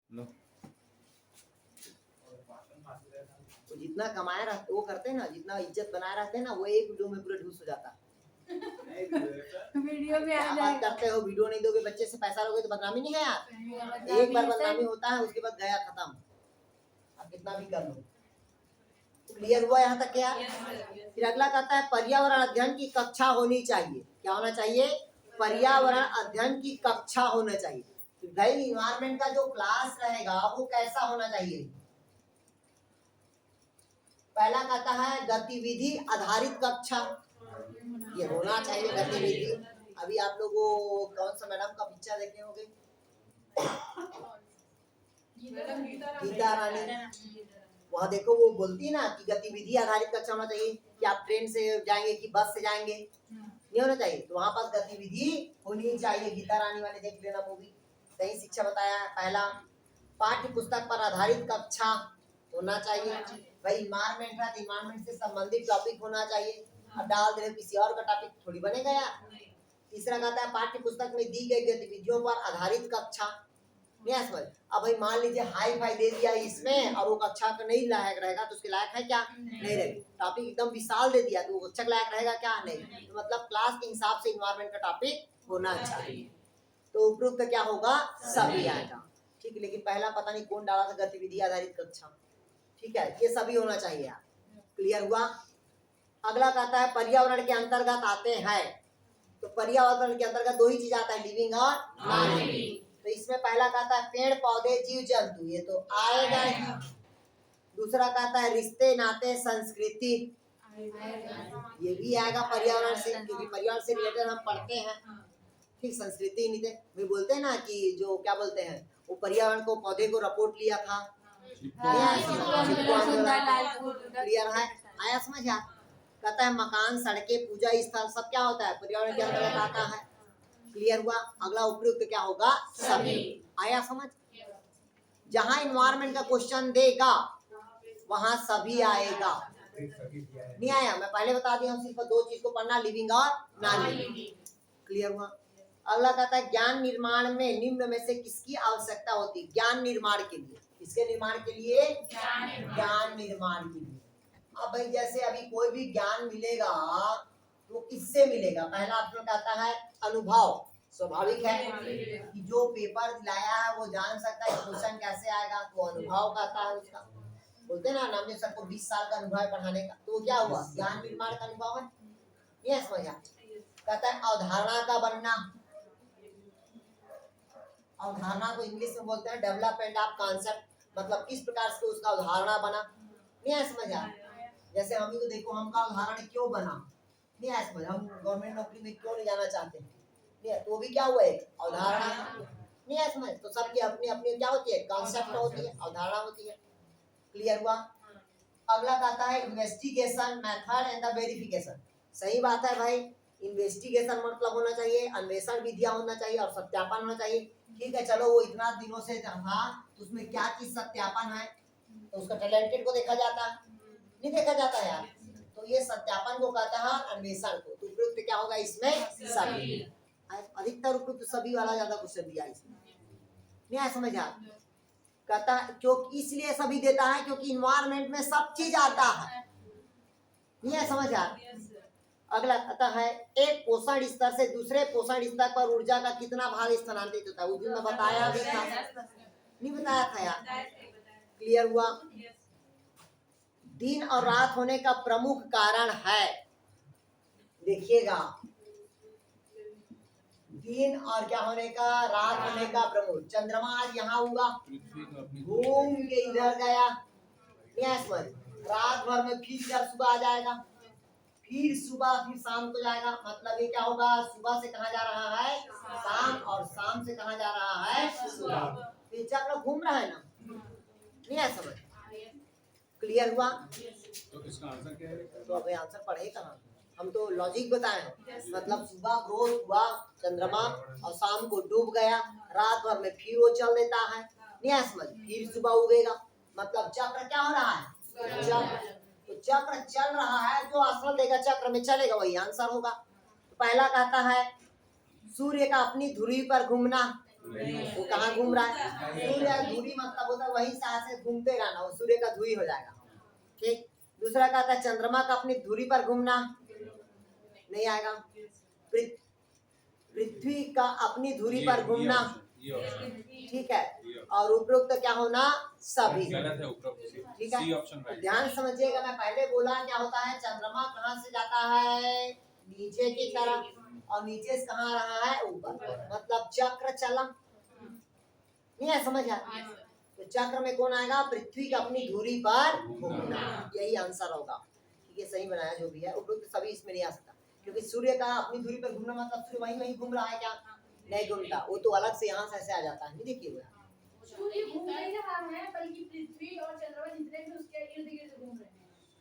लो। तो जितना कमाया रहते वो करते हैं ना, जितना इज्जत बनाए रहते हैं ना, वो एक वीडियो में पूरा ढूस हो जाता है। वीडियो में आ क्या बात जाएगा। करते हो, वीडियो नहीं दोगे, बच्चे से पैसा लोगे तो बदनामी नहीं है यार। एक बार बदनामी होता है, उसके बाद गया खत्म, आप कितना भी कर लो। क्लियर हुआ यहाँ तक क्या? फिर अगला कहता है पर्यावरण अध्ययन की कक्षा होनी चाहिए। क्या होना चाहिए? पर्यावरण अध्ययन की कक्षा होना चाहिए। तो भाई इन्वायरमेंट का जो क्लास रहेगा वो कैसा होना चाहिए? पहला कहता है गतिविधि आधारित कक्षा, ये होना चाहिए गतिविधि। अभी आप लोगों कौन सा मैडम का पिक्चर देखे होंगे? गीता रानी। वहाँ देखो वो बोलती ना कि गतिविधि आधारित कक्षा होना चाहिए, कि आप ट्रेन से जाएंगे कि बस से जाएंगे, नहीं होना चाहिए। तो वहाँ पास गतिविधि होनी चाहिए। गीता रानी वाले देख लेना मूवी, सही शिक्षा बताया है। पहला पाठ्य पुस्तक पर आधारित कक्षा होना चाहिए। भाई इन्वायरमेंट है तो इन्वायरमेंट से संबंधित टॉपिक होना चाहिए। अब डाल दे किसी और का टॉपिक थोड़ी बनेगा यार। तीसरा कहता है पाठ्य पुस्तक में दी गई गतिविधियों पर आधारित कक्षा। नहीं समझ? अब भाई मान लीजिए हाई फाई दे दिया इसमें और वो कक्षा का नहीं लायक रहेगा, तो उसके लायक है क्या? नहीं रहेगा। टॉपिक एकदम विशाल दे दिया तो वो कक्षा लायक रहेगा क्या? नहीं। तो मतलब क्लास के हिसाब से इन्वायरमेंट का टॉपिक होना चाहिए। तो उपरोक्त क्या होगा? सभी आएगा। ठीक है, लेकिन पहला पता नहीं कौन डाला था गतिविधि आधारित कक्षा। ठीक है, ये सभी होना चाहिए यार। क्लियर हुआ? अगला कहता है पर्यावरण के अंतर्गत आते हैं। तो पर्यावरण के अंतर्गत दो ही चीज आता है, लिविंग और नॉन लिविंग। तो इसमें पहला कहता है पेड़ पौधे जीव जंतु, ये तो आएगा ही। दूसरा कहता है रिश्ते नाते संस्कृति, ये भी आएगा पर्यावरण से, क्योंकि पर्यावरण से रिलेटेड हम पढ़ते हैं। ठीक, संस्कृति नहीं थे वे बोलते हैं ना कि जो क्या बोलते हैं वो पर्यावरण को पौधे को रिपोर्ट लिया था। क्लियर है? आया समझ? यार कहता है मकान सड़कें पूजा स्थल सब क्या होता है? पर्यावरण के अंतर्गत आता है। क्लियर हुआ? अगला उपयुक्त क्या होगा? सभी। आया समझ? जहां इन्वायरमेंट का क्वेश्चन देगा वहां सभी आएगा। नहीं आया? मैं पहले बता दिया हूं, सिर्फ दो चीज को पढ़ना, लिविंग और नॉन लिविंग। क्लियर हुआ? अगला कहता है ज्ञान निर्माण में निम्न में से किसकी आवश्यकता होती है? ज्ञान निर्माण के लिए। किसके निर्माण के लिए? ज्ञान निर्माण के लिए। अब भाई जैसे अभी कोई भी ज्ञान मिलेगा तो किससे मिलेगा? पहला ऑप्शन कहता है अनुभव। स्वाभाविक है कि जो पेपर लाया है वो जान सकता है क्वेश्चन कैसे आएगा, तो अनुभव कहता है उसका। बोलते ना नामदेव सर को 20 साल का अनुभव है पढ़ाने का, तो क्या हुआ? ज्ञान निर्माण का अनुभव है। ये समझा? कहता है अवधारणा का बनना। अवधारणा को इंग्लिश में बोलते हैं डेवलपमेंट ऑफ कॉन्सेप्ट, मतलब किस प्रकार से उसका अवधारणा बना। नहीं समझा? जैसे हम ही को देखो, हमका उदाहरण क्यों बना? नहीं है समझ? हम गवर्नमेंट नौकरी में क्यों नहीं जाना चाहते? नहीं है, तो भी क्या हुआ? एक अवधारणा। नहीं है समझ? तो सबकी अपनी अपनी क्या होती है? कॉन्सेप्ट होती है, अवधारणा होती है। क्लियर हुआ? अगला कहता है investigation method and the verification. सही बात है भाई, इन्वेस्टिगेशन मतलब होना चाहिए, अन्वेषण विधियां होना चाहिए और सत्यापन होना चाहिए। ठीक है, चलो वो इतना दिनों से था तो उसमें क्या चीज सत्यापन है? तो उसका टैलेंटेड को देखा जाता है, नहीं देखा जाता यार। तो ये सत्यापन को कहता है अन्वेषण को। तो उपयुक्त क्या होगा इसमें? सभी। अधिकतर उपयुक्त सभी वाला ज्यादा क्वेश्चन दिया इसमें। नहीं आया समझ? यार कहता है क्योंकि इसलिए सभी देता है क्योंकि इन्वायरमेंट में सब चीज आता है। नहीं है समझ? यार अगला कहता है एक पोषण स्तर से दूसरे पोषण स्तर पर ऊर्जा का कितना भाग स्थानांतरित होता है? उस दिन मैं बताया भी था, नहीं बताया था यार? क्लियर हुआ? दिन और रात होने का प्रमुख कारण है, देखिएगा, दिन और क्या होने का? रात होने का प्रमुख। चंद्रमा आज यहाँ हुआ, घूम के इधर गया, रात भर में फिर जब सुबह आ जाएगा, फिर सुबह फिर शाम को जाएगा। मतलब ये क्या होगा? सुबह से कहाँ जा रहा है? शाम, और शाम से कहाँ जा रहा है? सुबह। ये चक्र घूम रहा है ना? नहीं है समझ? क्लियर हुआ? तो इसका आंसर क्या है? तो अभी आंसर पढ़े कहाँ? हम तो लॉजिक बताए हैं। मतलब सुबह ग्रोथ हुआ चंद्रमा और शाम को डूब गया, रात भर में फिर वो चल देता है। नहीं है समझ? फिर सुबह उगेगा। मतलब चक्र क्या हो रहा है? चक्र। तो चक्र चल रहा है, जो असल देगा चक्र में चलेगा वही आंसर होगा। तो पहला कहता है सूर्य का अपनी धुरी पर घूमना। वो कहाँ घूम रहा है? सूर्य धुरी मतलब होता है वही साथ से घूमते रहना, वो सूर्य का धुरी हो जाएगा। ठीक। दूसरा कहता है चंद्रमा का अपनी धुरी पर घूमना, नहीं आएगा। पृथ्वी का अपनी धुरी पर घूमना, ठीक है। और उपरोक्त क्या होना? सभी। ठीक है, ध्यान समझिएगा। मैं पहले बोला क्या होता है, चंद्रमा कहाँ से जाता है? नीचे की तरफ, और नीचे से कहाँ रहा है? ऊपर, मतलब चक्र चला। नहीं है समझ आया? तो चक्र में कौन आएगा? पृथ्वी का अपनी धुरी पर घूमना, यही आंसर होगा। ठीक है, सही बनाया जो भी है। उपरोक्त सभी इसमें नहीं आ सकता, क्योंकि सूर्य का अपनी धुरी पर घूमना मतलब सूर्य वहीं वहीं घूम रहा है क्या? नहीं घूमता, वो तो अलग से यहाँ से ऐसे आ जाता है। देखिए सूर्य घूम नहीं रहा है, बल्कि पृथ्वी और चंद्रमा जितने भी उसके इर्द गिर्द घूम रहे हैं।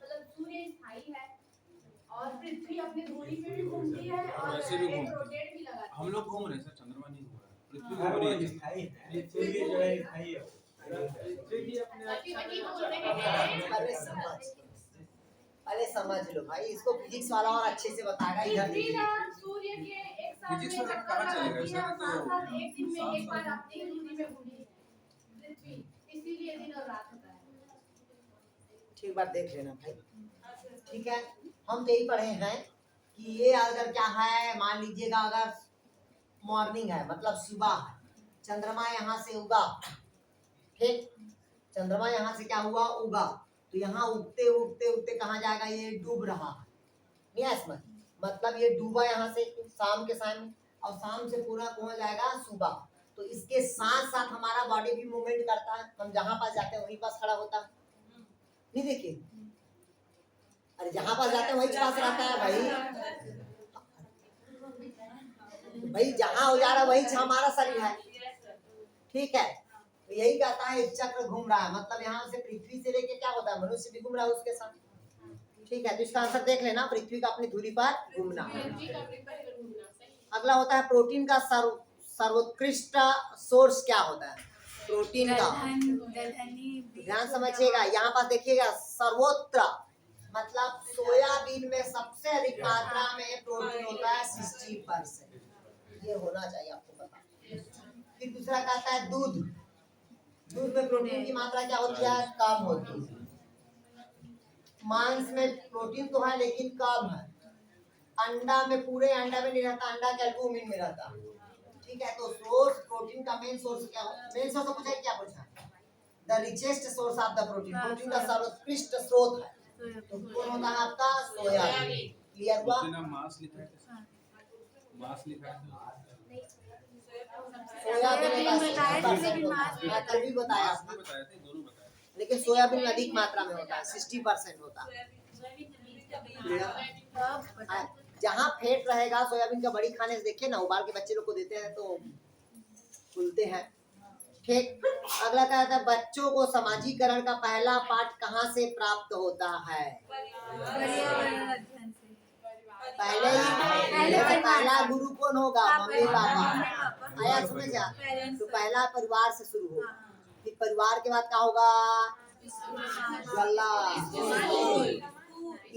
मतलब सूर्य स्थायी है और पृथ्वी अपनी धुरी पे भी घूमती है और वैसे भी एक घूमती है। रोटेट भी लगाती है। हम लोग घूम रहे हैं सर, चंद्रमा नहीं घूम रहा है, पृथ्वी हाँ, घूम वो रही है। स्थायी है। सूर्य जो है स्थायी है। अरे समझ लो भाई, इसको फिजिक्स वाला और अच्छे से बताएगा। इधर पृथ्वी देखिए, और सूर्य के एक साथ में फिजिक्स वाला चक्कर कहाँ चलेगा लगाती है सर? और साथ-साथ एक दिन में एक बार साथ-साथ। अपनी ही दूरी में घूमती है पृथ्वी, इसीलिए दिन और रात होता है। ठीक बात देख लेना भाई। ठीक है, हम तो यही पढ़े हैं कि ये अगर क्या है, मान लीजिएगा अगर मॉर्निंग है मतलब सुबह है, चंद्रमा यहाँ से उगा, ठीक, चंद्रमा यहाँ से क्या हुआ? उगा, तो यहाँ उगते उगते उगते कहाँ जाएगा? ये डूब रहा है। नहीं है समझ? मतलब ये डूबा यहाँ से शाम के समय, और शाम से पूरा पहुंच जाएगा सुबह। तो इसके साथ साथ हमारा बॉडी भी मूवमेंट करता है, हम जहाँ पास जाते हैं वहीं पास खड़ा होता है। नहीं देखिए, अरे जहाँ पास जाते हैं वहीं पास रहता है भाई। भाई जहाँ हो जा रहा है वही हमारा शरीर है। ठीक है, तो यही कहता है चक्र घूम रहा है, मतलब यहाँ से पृथ्वी से लेके क्या होता है, मनुष्य भी घूम रहा है उसके साथ। ठीक है, तो इसका आंसर देख लेना, पृथ्वी का अपनी धुरी पर घूमना। अगला होता है प्रोटीन का सर्वोत्कृष्ट सोर्स क्या होता है? प्रोटीन का ध्यान समझिएगा, यहाँ पर देखिएगा सर्वोत्तर मतलब सोयाबीन में सबसे अधिक मात्रा में प्रोटीन होता है 60%। ये होना चाहिए आपको पता। फिर दूसरा कहता है दूध, दूध में प्रोटीन की मात्रा क्या होती है? कम होती है। मांस में प्रोटीन तो है लेकिन कम है। अंडा में, पूरे अंडा में नहीं रहता, अंडा कैल्कुमिन में रहता। ठीक है, तो सोर्स प्रोटीन का मेन सोर्स क्या हो? मेन सोर्स पूछा है, क्या पूछा? The richest source of the protein, protein का सर्वोत्कृष्ट स्रोत है। तो कौन होता है आपका? सोयाबीन। क्लियर हुआ? मांस लिखा है, मांस लिखा है। सोयाबीन का कल भी बताया, दोनों बताया, लेकिन सोयाबीन अधिक मात्रा में होता है, 60% होता है। जहाँ फैट रहेगा सोयाबीन का, बड़ी खाने से देखिए ना, उबाल के बच्चे लोग को देते हैं तो फूलते हैं। ठीक, अगला क्या है? बच्चों को समाजीकरण का पहला पाठ कहाँ से प्राप्त होता है? पहला गुरु कौन होगा? Mummy papa. आया समझ आ? तो पहला परिवार से शुरू होगा, फिर परिवार के बाद क्या होगा? गला,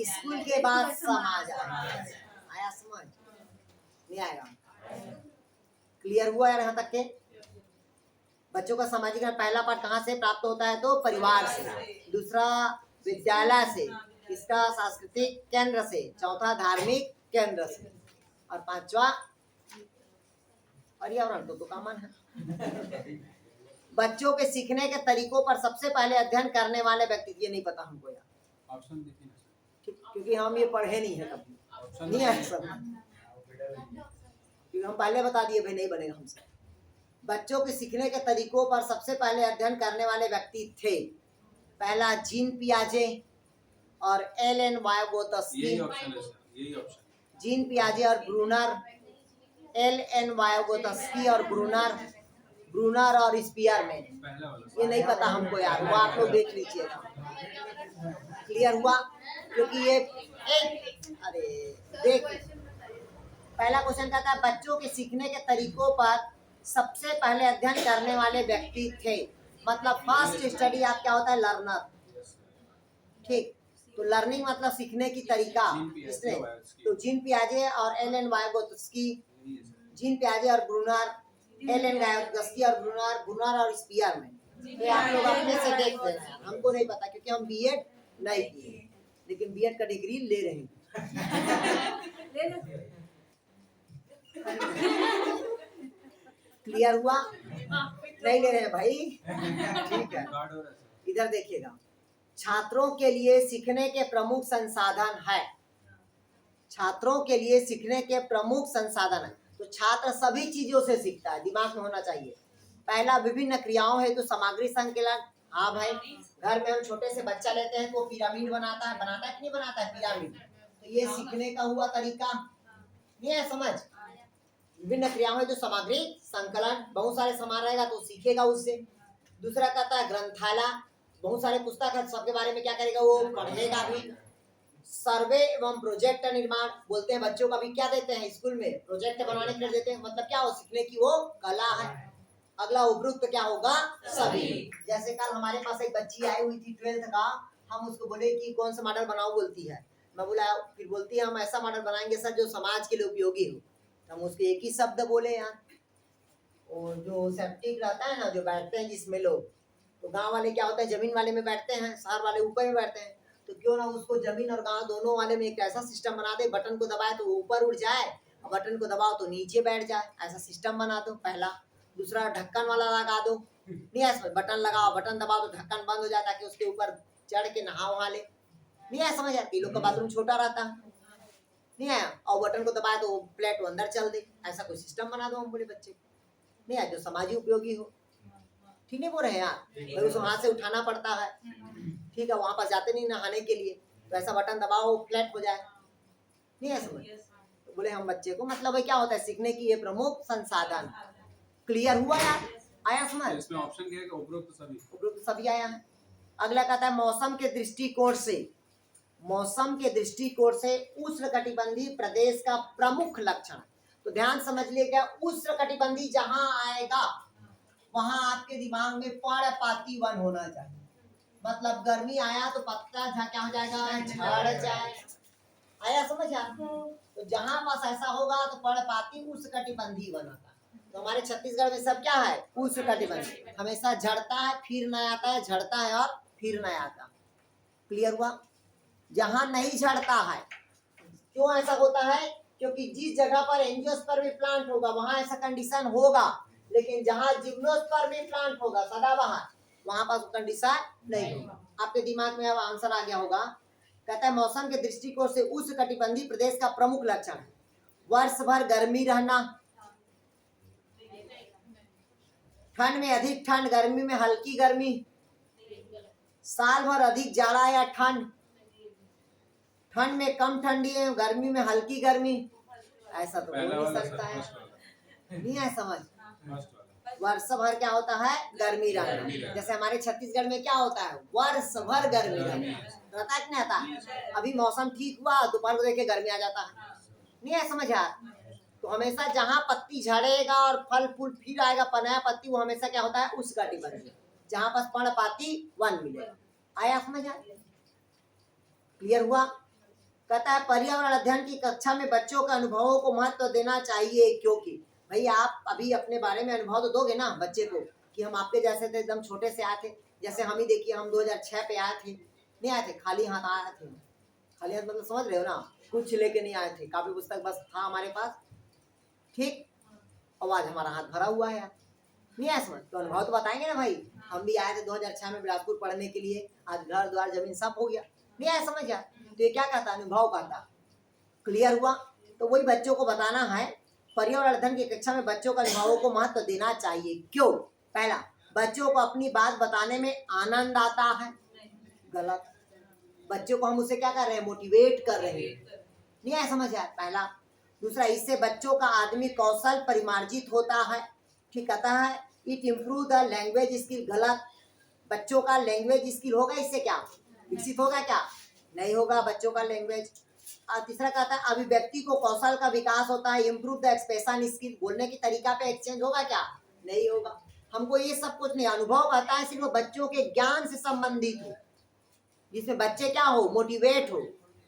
स्कूल के बाद समाज आया समझ? नहीं आएगा? क्लियर हुआ यार यहाँ तक के? बच्चों का सामाजिक पहला पाठ कहाँ से प्राप्त होता है? तो परिवार से, दूसरा विद्यालय से, इसका सांस्कृतिक केंद्र से, चौथा धार्मिक केंद्र से, और पांचवा पर्यावरण तो कॉमन है। बच्चों के सीखने के तरीकों पर सबसे पहले अध्ययन करने वाले व्यक्ति, ये नहीं पता हमको यार, ऑप्शन देखिए ना, क्योंकि हम ये पढ़े नहीं है कभी, नहीं है सब, क्योंकि हम पहले बता दिए भाई नहीं बनेगा हमसे। बच्चों के सीखने के तरीकों पर सबसे पहले अध्ययन करने वाले व्यक्ति थे, पहला जीन पियाजे और एलन वायगोत्स्की। यही ऑप्शन है सर, यही ऑप्शन। जीन पियाजे और ब्रूनर, एलन वायगोत्स्की और ब्रूनर और स्पीयरमैन। पहला वाला ये नहीं पता हमको यार, वो आप लोग देख लीजिएगा। क्लियर हुआ? क्योंकि ये अरे देख, पहला क्वेश्चन कहता है बच्चों के सीखने के तरीकों पर सबसे पहले अध्ययन करने वाले व्यक्ति थे, मतलब फर्स्ट स्टडी आप क्या होता है? लर्नर। ठीक, तो लर्निंग मतलब सीखने की तरीका, इसलिए तो जीन पियाजे और एलन वायगोत्स्की, जीन पियाजे और ब्रूनर हेलेन गस्की और ब्रूनर और स्पीयर में। तो आप लोग अपने से देख लेना यार, हमको नहीं पता क्योंकि हम बीएड नहीं किए, लेकिन बीएड का डिग्री ले रहे हैं। क्लियर हुआ? नहीं ले रहे हैं भाई, ठीक है। गार्ड हो रहा है इधर देखिएगा, छात्रों के लिए सीखने के प्रमुख संसाधन है। छात्रों के लिए सीखने के प्रमुख संसाधन है, तो छात्र सभी चीजों से सीखता है, दिमाग में होना चाहिए। पहला, विभिन्न क्रियाओं हेतु सामग्री संकलन। हाँ भाई, घर में हम छोटे से बच्चा लेते हैं तो पिरामिड बनाता है कि नहीं बनाता है पिरामिड, तो ये सीखने का हुआ तरीका, नहीं है समझ? विभिन्न क्रियाओं हेतु सामग्री संकलन, बहुत सारे सामान रहेगा तो सीखेगा उससे। दूसरा कहता है ग्रंथालय, बहुत सारे पुस्तक है, सबके बारे में क्या करेगा वो पढ़ेगा भी। सर्वे एवं प्रोजेक्ट निर्माण, बोलते हैं बच्चों का भी क्या देते हैं स्कूल में, प्रोजेक्ट बनाने के लिए देते हैं, मतलब क्या हो, सीखने की वो कला है। अगला उपयुक्त क्या होगा, सभी। जैसे कल हमारे पास एक बच्ची आई हुई थी 12th का, हम उसको बोले कि कौन सा मॉडल बनाओ, बोलती है, मैं बोला, फिर बोलती है हम ऐसा मॉडल बनाएंगे सर जो समाज के लिए उपयोगी हो। हम उसके एक ही शब्द बोले यार, और जो सेप्टिक रहता है ना, जो बैठते हैं जिसमें लोग, तो गांव वाले क्या होता है जमीन वाले में बैठते हैं, शहर वाले ऊपर में बैठते हैं, तो क्यों ना उसको जमीन और गांव दोनों वाले में एक ऐसा सिस्टम बना दे, बटन को दबाए तो ऊपर उड़ जाए और बटन को दबाओ तो नीचे बैठ जाए, ऐसा सिस्टम बना दो पहला। दूसरा, ढक्कन वाला लगा दो, नहीं ऐसा बटन लगाओ, बटन दबाओ तो ढक्कन बंद हो जाता है कि उसके ऊपर चढ़ के नहा वहा ले, नहीं है समझ आती। लोग का बाथरूम छोटा रहता है, नहीं है, और बटन को दबाए तो प्लेट अंदर चल दे, ऐसा कोई सिस्टम बना दो हम बोले बच्चे, नहीं है जो समाजी उपयोगी हो। ठीक नहीं बोल रहे हैं यार, भाई उसे हाथ से उठाना पड़ता है, ठीक है, वहां पर जाते नहीं नहाने के लिए, तो ऐसा बटन दबाओ फ्लैट हो जाए, नहीं है समझ। तो बोले हम बच्चे को, मतलब क्या होता है सीखने की ये प्रमुख संसाधन। क्लियर हुआ यार, आया समझ? इसमें ऑप्शन क्या है कि उपरोक्त सभी, उपरोक्त सभी आया है। अगला कहता है मौसम के दृष्टिकोण से, मौसम के दृष्टिकोण से उष्णकटिबंधीय प्रदेश का प्रमुख लक्षण। तो ध्यान समझ लिएगा, उष्णकटिबंधीय जहां आएगा वहां आपके दिमाग में पर्णपाती वन होना चाहिए, मतलब गर्मी आया तो पत्ता क्या हो जाएगा, झड़ जाए, आया समझ आपको? तो जहां पास ऐसा होगा तो पर्णपाती उष्णकटिबंधीय वन आता है। तो हमारे छत्तीसगढ़ में सब क्या है, उष्णकटिबंधीय, हमेशा झड़ता है फिर नया आता है, झड़ता है और फिर नया आता। क्लियर हुआ? जहां नहीं झड़ता है, क्यों ऐसा होता है, क्योंकि जिस जगह पर एंजियोस्पर्मी प्लांट होगा वहां ऐसा कंडीशन होगा, लेकिन जहां जिम्नोस्पर्मी प्लांट होगा सदाबहार, वहां पर कंडीशन नहीं होगा। आपके दिमाग में अब आंसर आ गया होगा। कहता है मौसम के दृष्टिकोण से उष्णकटिबंधीय प्रदेश का प्रमुख लक्षण है वर्ष भर गर्मी रहना, ठंड में अधिक ठंड, गर्मी में हल्की गर्मी, साल भर अधिक जाड़ा या ठंड, ठंड में कम ठंडी है, गर्मी में हल्की गर्मी, ऐसा तो हो नहीं सकता है, नहीं है समझ। वर्ष भर क्या होता है, गर्मी रहना। जैसे हमारे छत्तीसगढ़ में क्या होता है, वर्ष भर गर्मी रहना, रहता है कि नहीं आता। अभी मौसम ठीक हुआ, दोपहर को देखे गर्मी आ जाता है, नहीं है समझ यार। तो हमेशा जहाँ पत्ती झड़ेगा और फल फूल फिर आएगा पनया पत्ती, वो हमेशा क्या होता है, उष्णकटिबंधीय, जहाँ पास पर्णपाती वन मिलेगा। आया समझ यार? क्लियर हुआ? कहता है पर्यावरण अध्ययन की कक्षा में बच्चों के अनुभवों को महत्व देना चाहिए, क्योंकि भाई आप अभी अपने बारे में अनुभव तो दोगे ना बच्चे को, कि हम आपके जैसे थे, एकदम छोटे से आए थे, जैसे हम ही देखिए हम 2006 पे आए थे, नहीं आए थे, खाली हाथ आए थे, खाली हाथ मतलब समझ रहे हो ना, कुछ लेके नहीं आए थे, कापी पुस्तक बस था हमारे पास, ठीक, और आज हमारा हाथ भरा हुआ है यार, नहीं आया समझ। तो अनुभव तो बताएंगे ना भाई, हम भी आए थे 2006 में बिलासपुर पढ़ने के लिए, आज घर द्वार जमीन सब हो गया, नहीं आया समझ यार। तो ये क्या कहता, अनुभव कहता। क्लियर हुआ? तो वही बच्चों को बताना है, पर्यावरण अध्ययन की कक्षा में बच्चों का अनुभवों को महत्व देना चाहिए। क्यों? पहला, बच्चों को अपनी बात बताने में आनंद आता है, गलत, बच्चों को हम उसे क्या कर रहे हैं, मोटिवेट कर रहे हैं, नहीं आया समझ यार, पहला। दूसरा, इससे बच्चों का आदमी कौशल परिमार्जित होता है, ठीक कहता है, it improve the language skill, गलत, बच्चों का लैंग्वेज स्किल होगा इससे क्या विकसित होगा, क्या नहीं होगा बच्चों का लैंग्वेज। तीसरा कहता है अभिव्यक्ति को कौशल का विकास होता है, इम्प्रूव द एक्सप्रेशन स्किल, बोलने की तरीका पे एक्सचेंज होगा, क्या नहीं होगा। हमको ये सब कुछ नहीं, अनुभव आता है सिर्फ बच्चों के ज्ञान से संबंधित हो, जिसमें बच्चे क्या हो, मोटिवेट हो,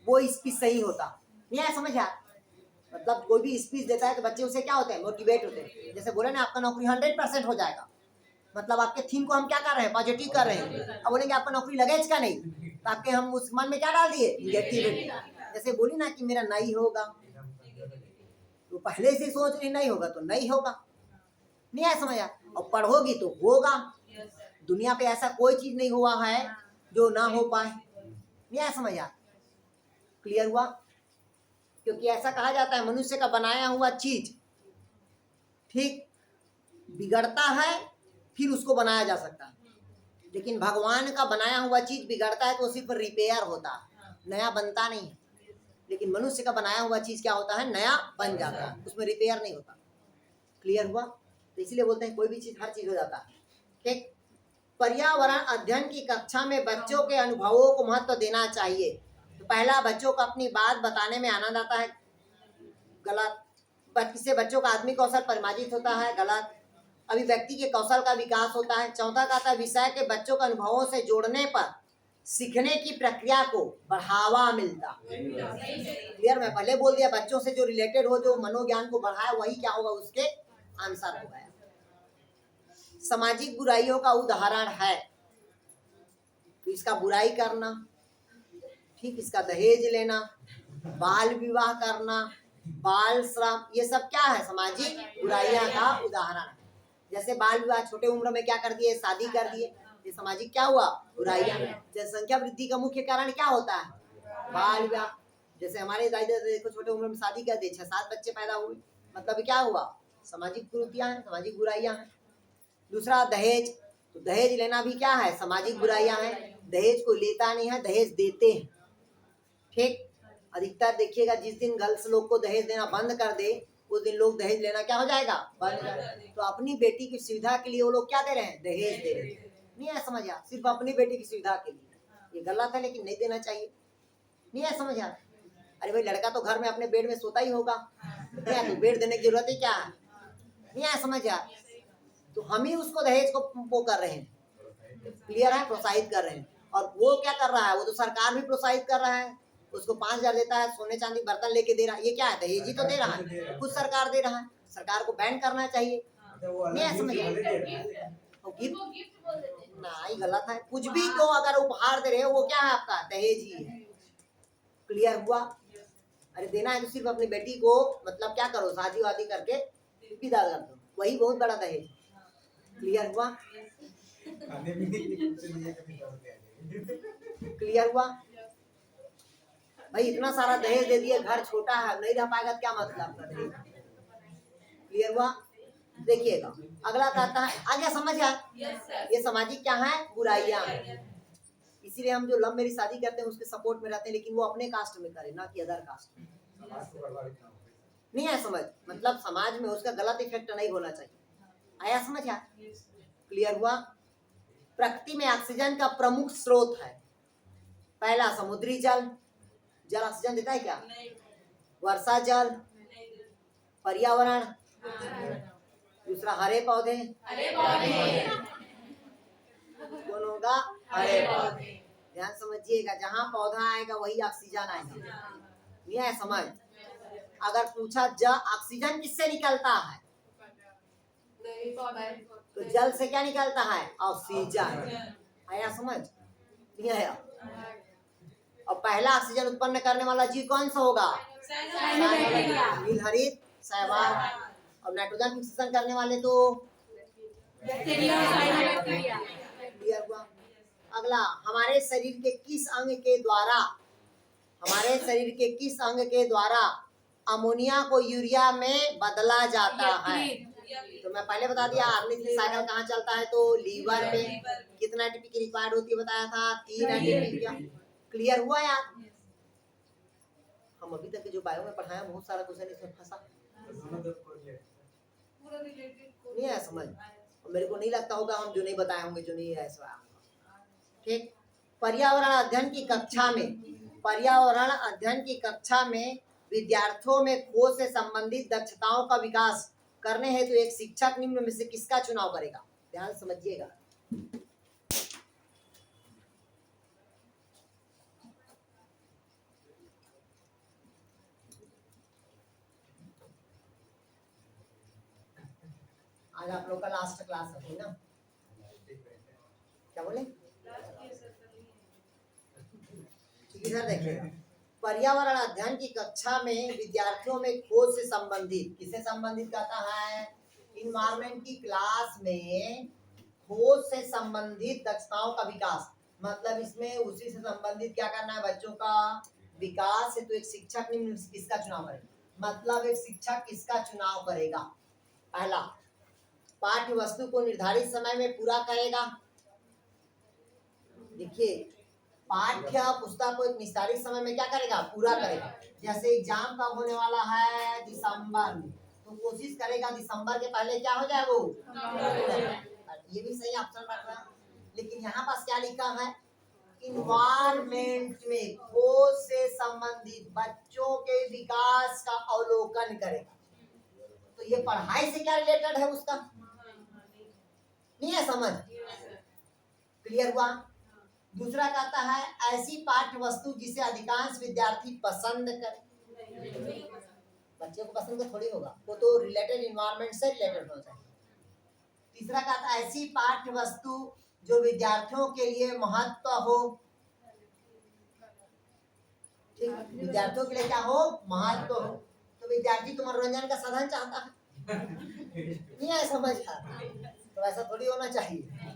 वो इसकी सही होता, नहीं है समझ यार। मतलब कोई भी स्पीच देता है तो बच्चे उसे क्या होते हैं, मोटिवेट होते हैं। जैसे बोले ना आपका नौकरी 100% हो जाएगा, मतलब आपके थीम को हम क्या कर रहे हैं, पॉजिटिव कर रहे हैं। अब बोलेंगे आपका नौकरी लगेज का नहीं, तो आपके हम उस मन में क्या डाल दिए, निगेटिविटी। जैसे बोली ना कि मेरा नहीं होगा, तो पहले से सोच रही नहीं होगा तो नहीं होगा, नहीं है समझ। और पढ़ोगी तो होगा। दुनिया पे ऐसा कोई चीज नहीं हुआ है जो ना हो पाए, नहीं है समझ। क्लियर हुआ? क्योंकि ऐसा कहा जाता है मनुष्य का बनाया हुआ चीज ठीक बिगड़ता है फिर उसको बनाया जा सकता है, लेकिन भगवान का बनाया हुआ चीज बिगड़ता है तो सिर्फ रिपेयर होता है, नया बनता नहीं है। लेकिन मनुष्य का बनाया हुआ चीज क्या होता है, नया बन जाता है, उसमें रिपेयर नहीं होता। क्लियर हुआ? तो इसलिए बोलते हैं कोई भी चीज, हर चीज हो जाता है। ठीक। पर्यावरण अध्ययन की कक्षा में बच्चों के अनुभवों को महत्व देना चाहिए। तो पहला, बच्चों को अपनी बात बताने में आनंद आता है, गलत। इससे बच्चों का आत्मिक कौशल परिमार्जित होता है, गलत। अभिव्यक्ति के कौशल का विकास होता है। चौथा कहता है विषय के बच्चों के अनुभवों से जोड़ने पर सीखने की प्रक्रिया को बढ़ावा मिलता। क्लियर? मैं पहले बोल दिया, बच्चों से जो रिलेटेड हो, जो मनोज्ञान को बढ़ाए, वही क्या होगा, उसके आंसर होगा। सामाजिक बुराइयों का उदाहरण है तो इसका बुराई करना, ठीक, इसका दहेज लेना, बाल विवाह करना, बाल श्रम, ये सब क्या है, सामाजिक बुराइयां का उदाहरण है। जैसे बाल विवाह, छोटे उम्र में क्या कर दिए, शादी कर दिए, ये सामाजिक क्या हुआ, बुराइयां। जनसंख्या वृद्धि का मुख्य कारण क्या होता है, बाल विवाह। जैसे हमारे दादा देखो छोटे उम्र में शादी कर दी, 6-7 बच्चे पैदा हुए, मतलब क्या हुआ, सामाजिक कुरीतियां हैं, सामाजिक बुराइयां हैं। दूसरा दहेज, तो दहेज लेना भी क्या है, सामाजिक बुराइयां हैं। दहेज को लेता नहीं है, दहेज देते हैं। ठीक। अधिकतर देखिएगा जिस दिन गर्ल्स लोग को दहेज देना बंद कर दे, उस दिन लोग दहेज लेना क्या हो जाएगा, बंद कर दे। तो अपनी बेटी की सुविधा के लिए वो लोग क्या दे रहे हैं, दहेज दे रहे हैं। नहीं है समझ आ, सिर्फ अपनी बेटी की सुविधा के लिए। ये गलत है, लेकिन नहीं देना चाहिए। नहीं है समझ आ। अरे भाई लड़का तो घर में अपने बेड में सोता ही होगा, क्या तो बेड देने की जरूरत है क्या है, नहीं है समझ आ। तो हम ही उसको दहेज को वो कर रहे हैं, क्लियर है, प्रोत्साहित कर रहे हैं। और वो क्या कर रहा है, वो तो सरकार भी प्रोत्साहित कर रहा है, उसको 5,000 देता है, सोने चांदी बर्तन लेके दे रहा है। ये क्या है, दहेज ही तो दे रहा है, खुद सरकार दे रहा है। सरकार को बैन करना चाहिए। नहीं है समझ, नहीं गलत है। कुछ भी तो अगर उपहार दे रहे हो वो क्या है, आपका दहेज ही है। क्लियर हुआ? अरे देना है तो सिर्फ अपनी बेटी को, मतलब क्या करो, शादी वादी करके विदा कर दो, वही बहुत बड़ा दहेज। क्लियर हुआ? क्लियर हुआ भाई? इतना सारा दहेज दे दिए, घर छोटा है, नहीं रह पाएगा, क्या मतलब कर दहेज। क्लियर हुआ? देखिएगा अगला कहता है, आगे समझ आए, ये सामाजिक क्या है, बुराइयां। इसीलिए हम जो लव मैरिज शादी करते हैं उसके सपोर्ट में रहते हैं, लेकिन वो अपने कास्ट में करे, ना कि अदर कास्ट में। नहीं है समझ, मतलब समाज में उसका गलत इफेक्ट नहीं होना चाहिए। आया समझ आ? क्लियर हुआ? प्रकृति में ऑक्सीजन का प्रमुख स्रोत है। पहला समुद्री जल, जल ऑक्सीजन देता है क्या, वर्षा जल, पर्यावरण, दूसरा हरे पौधे, कौन होगा, हरे पौधे। ध्यान समझिएगा, जहाँ पौधा आएगा वही ऑक्सीजन आएगा। नहीं है समझ? अगर पूछा ऑक्सीजन किससे निकलता है, तो जल से क्या निकलता है, ऑक्सीजन। आया समझ? नहीं आया? और पहला ऑक्सीजन उत्पन्न करने वाला जीव कौन सा होगा, नीलहरित शैवाल। और नाइट्रोजन फिक्सेशन करने वाले तो क्लियर हुआ? अगला, हमारे शरीर के किस अंग के द्वारा अमोनिया को यूरिया में बदला जाता है। तो मैं पहले बता दिया, आर्निक साइकिल कहाँ चलता है, तो लीवर में। कितना एटीपी की रिक्वायर्ड होती है बताया था, 3 एटीपी। क्लियर हुआ यार? हम अभी तक जो बायो में पढ़ाया बहुत सारा क्वेश्चन इसमें फंसा नहीं है समझ। मेरे को नहीं लगता होगा हम जो नहीं बताए होंगे, जो नहीं है ऐसा। ठीक। पर्यावरण अध्ययन की कक्षा में विद्यार्थियों में खोज से संबंधित दक्षताओं का विकास करने हेतु एक शिक्षक निम्न में से किसका चुनाव करेगा। ध्यान समझिएगा। आज आप लोग का लास्ट क्लास है ना? क्या बोले? इधर देखिए, पर्यावरण अध्ययन की कक्षा में विद्यार्थियों में खोज से संबंधित, किससे संबंधित कहता है? इन्वायरमेंट की क्लास में खोज से संबंधित दक्षताओं का विकास, मतलब इसमें उसी से संबंधित क्या करना है बच्चों का विकास है। तो एक शिक्षक ने किसका चुनाव करेगा, मतलब एक शिक्षक किसका चुनाव करेगा? पहला, पाठ्य वस्तु को निर्धारित समय में पूरा करेगा। देखिए, पाठ्य पुस्तक को एक निर्धारित समय में क्या करेगा? पूरा करेगा। जैसे एग्जाम कब होने वाला है? दिसंबर में, तो कोशिश करेगा दिसंबर के पहले क्या हो जाए वो। ये भी सही ऑप्शन रख रहा है, लेकिन यहाँ पास क्या लिखा है? इन्वायरमेंट में खोज से संबंधित बच्चों के विकास का अवलोकन करेगा। तो ये पढ़ाई से क्या रिलेटेड है उसका? नहीं है समझ? क्लियर हुआ? दूसरा कहता है ऐसी पाठ्य वस्तु जिसे अधिकांश विद्यार्थी पसंद करें। बच्चे को पसंद तो थोड़ी होगा, वो तो रिलेटेड इन्वायरमेंट से रिलेटेड हो जाए। तीसरा कहता है ऐसी पाठ्य वस्तु जो विद्यार्थियों के लिए महत्व हो। ठीक, विद्यार्थियों के लिए क्या हो? महत्व हो। तो विद्यार्थी तो मनोरंजन का साधन चाहता है, नहीं है समझ? तो ऐसा थोड़ी होना चाहिए।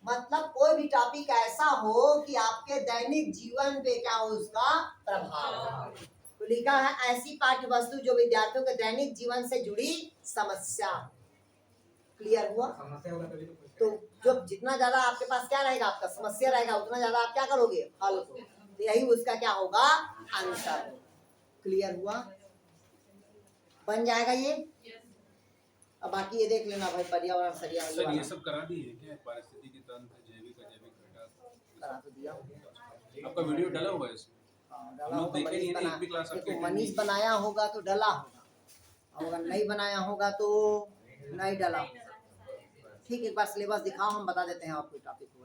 मतलब कोई भी टॉपिक ऐसा हो कि आपके दैनिक जीवन पे क्या हो उसका प्रभाव। तो लिखा है ऐसी पाठ्य वस्तु जो विद्यार्थियों के दैनिक जीवन से जुड़ी समस्या। क्लियर हुआ? तो जो जितना ज्यादा आपके पास क्या रहेगा, आपका समस्या रहेगा, उतना ज्यादा आप क्या करोगे? हल को। तो यही उसका क्या होगा? आंसर। क्लियर हुआ? बन जाएगा ये। अब बाकी ये देख लेना भाई, पर्यावरण सरिया सर ये सब करा दिए क्या? पारिस्थितिकी तंत्र, जैविक अजैविक घटक करा तो दिया। आपका वीडियो डला हुआ है इसमें? डाला लोग होगा, देखे नहीं ना, एक भी क्लास देखो आपके मनीष बनाया होगा तो डला होगा, और अगर नहीं बनाया होगा तो नहीं डला होगा। ठीक, एक बार सिलेबस दिखाओ, हम बता देते हैं आपको टॉपिक को।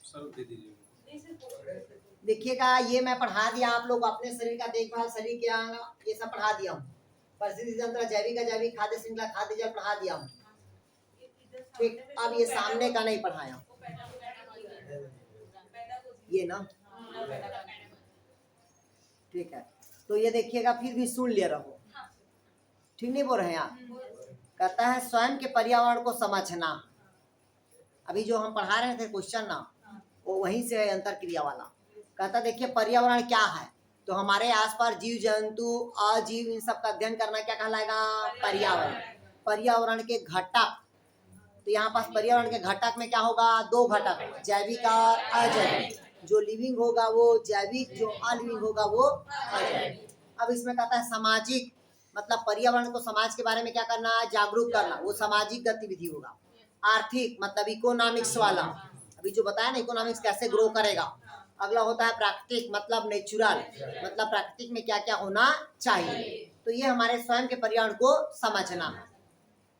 सर दे दीजिए। देखिएगा, ये मैं पढ़ा दिया आप लोग अपने शरीर का देखभाल, शरीर के अंग, ये सब पढ़ा दिया हूँ। परिस्थिति तंत्र, जैविक अजैविक, खाद्य श्रृंखला, खाद्य जल पढ़ा दिया हूँ। ठीक, अब ये सामने का नहीं पढ़ाया, ये ना। ठीक है, तो ये देखिएगा, फिर भी सुन ले रहो, ठीक नहीं बोल रहे हैं आप? कहता है स्वयं के पर्यावरण को समझना। अभी जो हम पढ़ा रहे थे क्वेश्चन ना, वो वहीं से है, अंतर क्रिया वाला। कहता देखिए पर्यावरण क्या है, तो हमारे आसपास जीव जंतु अजीव इन सब का अध्ययन करना क्या कहलाएगा? पर्यावरण। पर्यावरण के घटक, तो यहाँ पास पर्यावरण के घटक में क्या होगा? दो घटक, जैविक और अजैविक। जो लिविंग होगा वो जैविक, जो अलिविंग होगा वो अजैविक। अब इसमें कहता है सामाजिक, मतलब पर्यावरण को समाज के बारे में क्या करना? जागरूक करना, वो सामाजिक गतिविधि होगा। आर्थिक, मतलब इकोनॉमिक्स वाला, अभी जो बताया ना इकोनॉमिक्स कैसे ग्रो करेगा। अगला होता है प्राकृतिक, मतलब नेचुरल, मतलब प्राकृतिक में क्या क्या होना चाहिए। तो ये हमारे स्वयं के पर्यावरण को समझना।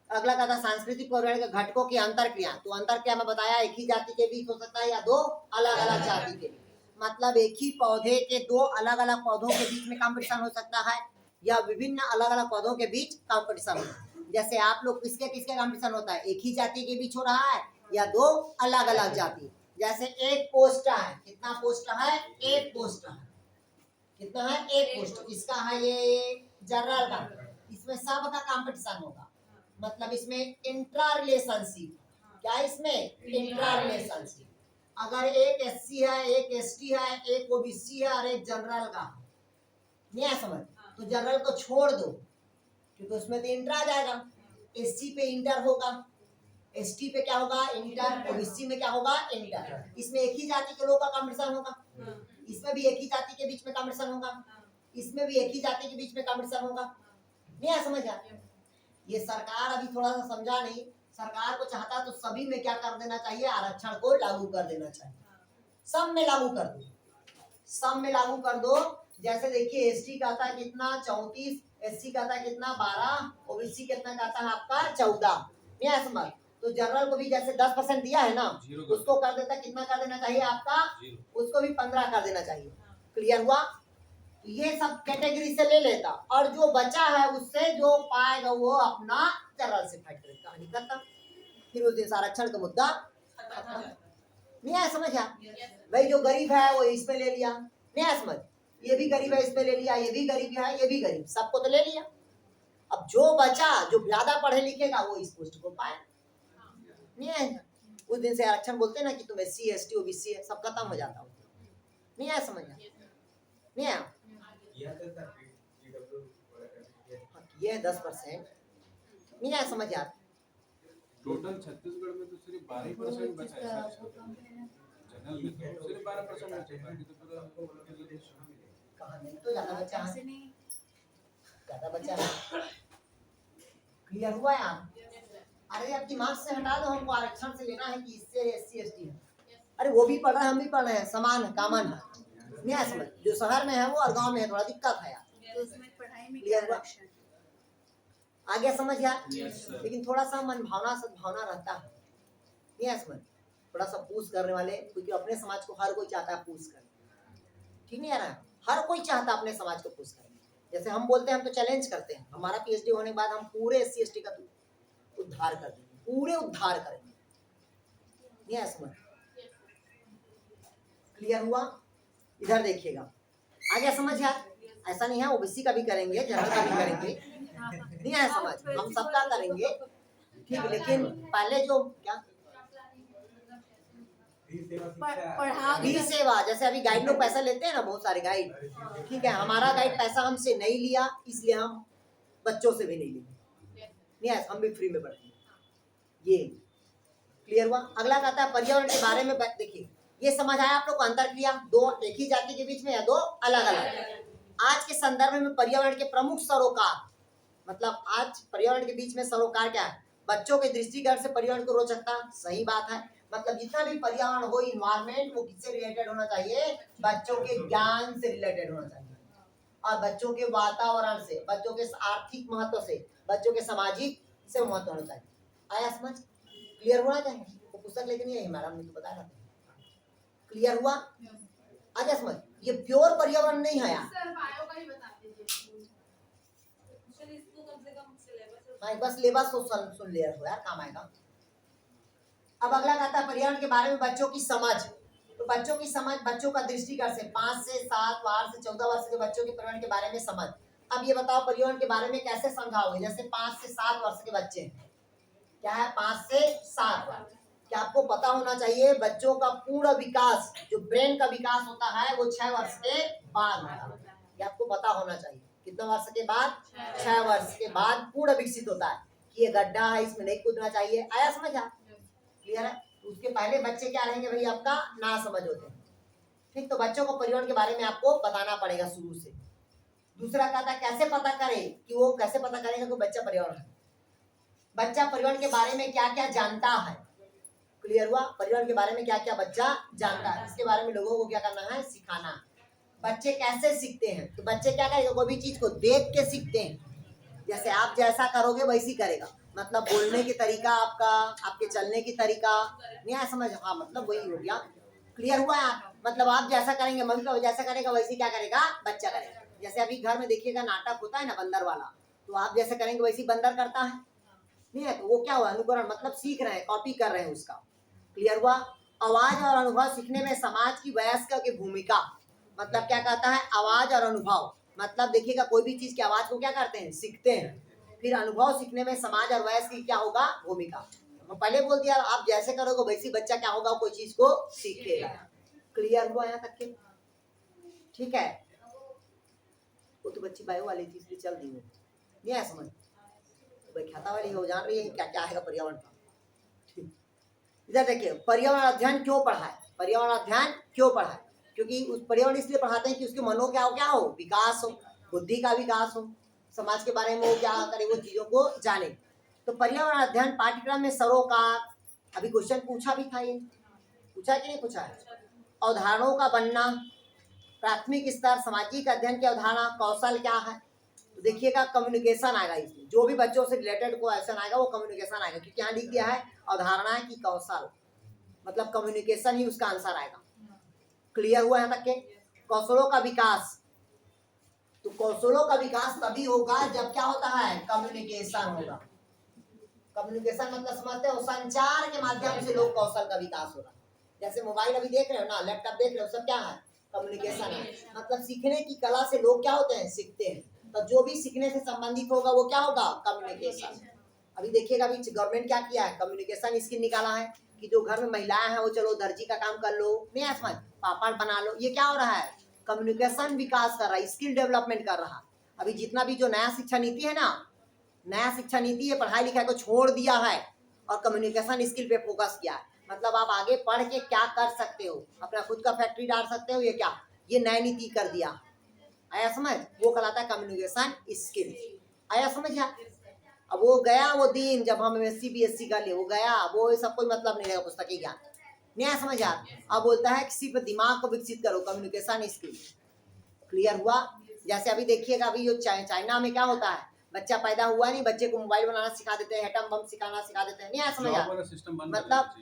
अगला कहता है सांस्कृतिक पर्यावरण के घटकों की अंतर क्रिया। तो अंतर क्या मैं बताया, एक ही जाति के बीच हो सकता है या दो अलग अलग जाति के बीच, मतलब एक ही पौधे के दो अलग अलग पौधों के बीच में कंपटीशन हो सकता है, या विभिन्न अलग अलग पौधों के बीच कंपटीशन होता है। जैसे आप लोग किसके किसके कंपटीशन होता है? एक ही जाति के बीच हो रहा है या दो अलग अलग जाति। जैसे एक पोस्ट है, कितना पोस्ट है? एक पोस्ट है। कितना है? एक पोस्ट। किसका है ये? जनरल का। इसमें सब का कंपटीशन होगा, मतलब इसमें इंट्रा रिलेशनशिप। क्या इसमें? Intra relationship. अगर एक एससी है, एक एसटी है, एक ओबीसी है और एक जनरल का, नहीं है समझ? तो जनरल को छोड़ दो, क्योंकि उसमें तो इंटर आ जाएगा। एससी पे इंटर होगा, एसटी पे क्या होगा? इंटर। ओबीसी में क्या होगा? इंटर। इसमें एक ही जाति के लोगों का कंपटीशन होगा, इसमें भी एक ही जाति के बीच में कंपटीशन होगा, इसमें भी एक ही जाति के बीच में कंपटीशन होगा। नहीं है समझ? ये सरकार अभी थोड़ा सा समझा नहीं, सरकार को चाहता तो सभी में क्या कर देना चाहिए? आरक्षण को लागू कर देना चाहिए। सब में लागू कर दो, सब में लागू कर दो। जैसे देखिए एसटी कहता है कितना? 34, एससी कहता है कितना? 12, ओबीसी कितना कहता है आपका? 14। नहीं है समझ? तो जनरल को भी जैसे 10% दिया है ना, उसको कर देता कितना कर देना चाहिए आपका? उसको भी 15 कर देना चाहिए। क्लियर हुआ? ये सब कैटेगरी से ले लेता और जो बचा है उससे जो पाएगा वो अपना जनरल से फाइट करेगा, कहानी खत्म। फिर उस दिन आरक्षण का मुद्दा खत्म। नहीं आया समझ? भाई जो गरीब है वो इसमें ले लिया, नहीं आया समझ? ये भी गरीब है इसमें ले लिया, ये भी गरीब है ये भी गरीब, सबको तो ले लिया। अब जो बचा जो ज्यादा पढ़े लिखेगा वो इस पोस्ट को पाए, नहीं आएगा। उस दिन से आरक्षण बोलते हैं ना कि तुम SC ST OBC है, सब खत्म हो जाता हो। नहीं आया समझ? नहीं आया? ये 10% नहीं आया समझ यार। टोटल छत्तीसगढ़ में तो सिर्फ 12% बचा है जनरल में, तो सिर्फ 12% बचा है, बाकी तो पूरा कहाँ नहीं तो ज्यादा बचा है, ज्यादा बचा है। क्लियर हुआ यार? अरे अब दिमाग से हटा दो, हमको आरक्षण से लेना है कि इससे SC ST है। अरे वो भी पढ़ रहे हैं हम भी पढ़ रहे हैं, समान है, कॉमन है। नहीं आया समझ? जो शहर में है वो और गांव में है थोड़ा दिक्कत है यार। तो उसमें पढ़ाई में क्या आरक्षण? आगे समझ यार? Yes, sir. लेकिन थोड़ा सा मन भावना सद्भावना रहता है, नहीं है समझ? थोड़ा सा पूछ करने वाले, क्योंकि अपने समाज को हर कोई चाहता है पूछ कर, ठीक नहीं आ रहा है? हर कोई चाहता है अपने समाज को पूछ कर। जैसे हम बोलते हैं, हम तो चैलेंज करते हैं, हमारा PhD होने के बाद हम पूरे SC ST का उद्धार कर देंगे, पूरे उद्धार करेंगे, नहीं है समझ? क्लियर हुआ? इधर देखिएगा, आगे समझ यार? ऐसा नहीं है OBC का भी करेंगे, जनरल का भी करेंगे, नहीं है समझ? हम सबका करेंगे, ठीक। लेकिन पहले जो क्या पढ़ा सेवा, जैसे अभी गाइड लोग पैसा लेते हैं ना, बहुत सारे गाइड, ठीक है, हमारा गाइड पैसा हमसे नहीं लिया, इसलिए हम बच्चों से भी नहीं लेंगे, नहीं है, हम भी फ्री में पढ़ेंगे। ये क्लियर हुआ? अगला कहता है पर्यावरण के बारे में। देखिए ये समझ आया आप लोग को अंतर किया दो एक ही जाति के बीच में या दो अलग अलग? आज के संदर्भ में पर्यावरण के प्रमुख सरोकार, मतलब आज पर्यावरण के बीच में सरोकार क्या है? बच्चों के दृष्टिकोण से पर्यावरण को रोचकता, सही बात है। मतलब जितना भी पर्यावरण हो, इन्वायरमेंट, वो किससे रिलेटेड होना चाहिए? बच्चों के ज्ञान से रिलेटेड होना चाहिए, और बच्चों के वातावरण से, बच्चों के आर्थिक महत्व से, बच्चों के सामाजिक से महत्व होना चाहिए। आया समझ? क्लियर होना चाहिए। वो पुस्तक लेके नहीं आई हमारा, हमने तो बताया था। क्लियर हुआ? आगे समझ? ये प्योर पर्यावरण नहीं है यार। सर बायो का ही बता दीजिए। हाँ, बस सिलेबस तो सुन लिया हो यार, काम आएगा। अब अगला कहता है पर्यावरण के बारे में बच्चों की समझ। तो बच्चों की समझ, बच्चों का दृष्टिकोण से 5 से 7 वर्ष से 14 वर्ष के बच्चों के पर्यावरण के बारे में समझ। अब ये बताओ पर्यावरण के बारे में कैसे समझाओगे? जैसे 5 से 7 वर्ष के बच्चे हैं, क्या है 5 से 7 वर्ष, क्या आपको पता होना चाहिए बच्चों का पूर्ण विकास, जो ब्रेन का विकास होता है वो 6 वर्ष के बाद होता है। ये आपको पता होना चाहिए। कितने वर्ष के बाद? 6 वर्ष के बाद पूर्ण विकसित होता है कि ये गड्ढा है, इसमें नहीं कूदना चाहिए। आया समझ? क्लियर है? उसके पहले बच्चे क्या रहेंगे भाई? आपका ना समझ होते हैं, ठीक। तो बच्चों को पर्यावरण के बारे में आपको बताना पड़ेगा शुरू से। दूसरा कहता है कैसे पता करे, कि वो कैसे पता करेगा कि बच्चा पर्यावरण है। बच्चा पर्यावरण के बारे में क्या क्या जानता है? क्लियर हुआ? पर्यावरण के बारे में क्या क्या बच्चा जानता है, इसके बारे में लोगों को क्या करना है? सिखाना। बच्चे कैसे सीखते हैं? तो बच्चे क्या करेगा? कोई भी चीज को देख के सीखते हैं। जैसे आप जैसा करोगे वैसी करेगा, मतलब बोलने की तरीका आपका, आपके चलने की तरीका, नहीं आया समझ? हाँ, मतलब वही हो गया। क्लियर हुआ? मतलब आप जैसा करेंगे, मम्मी का जैसा करेगा वैसे क्या करेगा? बच्चा करेगा। जैसे अभी घर में देखिएगा नाटक होता है ना बंदर वाला, तो आप जैसे करेंगे वैसी बंदर करता है, नहीं है? तो वो क्या हुआ? अनुकरण, मतलब सीख रहे हैं, कॉपी कर रहे हैं उसका। क्लियर हुआ? आवाज और अनुभव सीखने में समाज की वयस्क की भूमिका, मतलब क्या कहता है? आवाज और अनुभव, मतलब देखिएगा कोई भी चीज की आवाज को क्या करते हैं? सीखते हैं। फिर अनुभव सीखने में समाज और वयस्क की क्या होगा? भूमिका। मैं पहले बोल दिया, आप जैसे करोगे वैसी बच्चा क्या होगा? कोई चीज को सीखेगा। क्लियर हुआ यहाँ तक के? ठीक है। वो तो बच्ची बायो वाली थी इसलिए चल दी वो, नहीं है समझ? व्याख्याता वाली हो, जान रही है क्या क्या आएगा पर्यावरण का। ठीक, इधर देखिए पर्यावरण अध्ययन क्यों पढ़ाए? पर्यावरण अध्ययन क्यों पढ़ाए? क्योंकि उस पर्यावरण इसलिए पढ़ाते हैं कि उसके मनो क्या हो, विकास हो, बुद्धि का विकास हो, समाज के बारे में वो क्या करे, वो चीजों को जाने। तो पर्यावरण अध्ययन पाठ्यक्रम में सरोकार, अभी क्वेश्चन पूछा भी था, ये पूछा कि नहीं पूछा है? अवधारणाओं का बनना, प्राथमिक स्तर, सामाजिक अध्ययन की अवधारणा, कौशल क्या है? तो देखिएगा कम्युनिकेशन आएगा इसमें, जो भी बच्चों से रिलेटेड क्वेश्चन आएगा वो कम्युनिकेशन आएगा, क्योंकि यहाँ लिख दिया है अवधारणा की कौशल, मतलब कम्युनिकेशन ही उसका आंसर आएगा। क्लियर हुआ यहाँ तक के? कौशलों का विकास, तो कौशलों का विकास तभी होगा जब क्या होता है, कम्युनिकेशन होगा। कम्युनिकेशन मतलब समझते हो, संचार के माध्यम से लोग कौशल का विकास हो रहा है। जैसे मोबाइल अभी देख रहे हो ना, लैपटॉप देख रहे हो, सब क्या है, कम्युनिकेशन है। मतलब सीखने की कला से लोग क्या होते हैं, सीखते हैं। तो जो भी सीखने से संबंधित होगा वो क्या होगा, कम्युनिकेशन। अभी देखिएगा, अभी गवर्नमेंट क्या किया है, कम्युनिकेशन स्किल निकाला है कि जो घर में महिलाएं हैं वो चलो दर्जी का काम कर लो, नहीं समझ, पापड़ बना लो। ये क्या हो रहा है, कम्युनिकेशन विकास कर रहा है, स्किल डेवलपमेंट कर रहा है। अभी जितना भी जो नया शिक्षा नीति है ना, नया शिक्षा नीति है, पढ़ाई लिखाई को छोड़ दिया है और कम्युनिकेशन स्किल पे फोकस किया है। मतलब आप आगे पढ़ के क्या कर सकते हो, अपना खुद का फैक्ट्री डाल सकते हो, ये क्या, ये नई नीति कर दिया। आया समझ, वो कहलाता है कम्युनिकेशन स्किल। आया समझ। अब वो गया वो दिन जब हम एमएससी बीएससी कर लिए, वो गया, वो सब कोई मतलब नहीं रहेगा पुस्तकीय ज्ञान, नहीं समझ यार। अब बोलता है कि सिर्फ दिमाग को विकसित करो, कम्युनिकेशन स्किल। क्लियर हुआ। जैसे अभी देखिएगा, अभी जो चाइना में क्या होता है, बच्चा पैदा हुआ नहीं, बच्चे को मोबाइल बनाना सिखा देते हैं, एटम बम सिखाना सिखा देते हैं, नहीं समझ यार। मतलब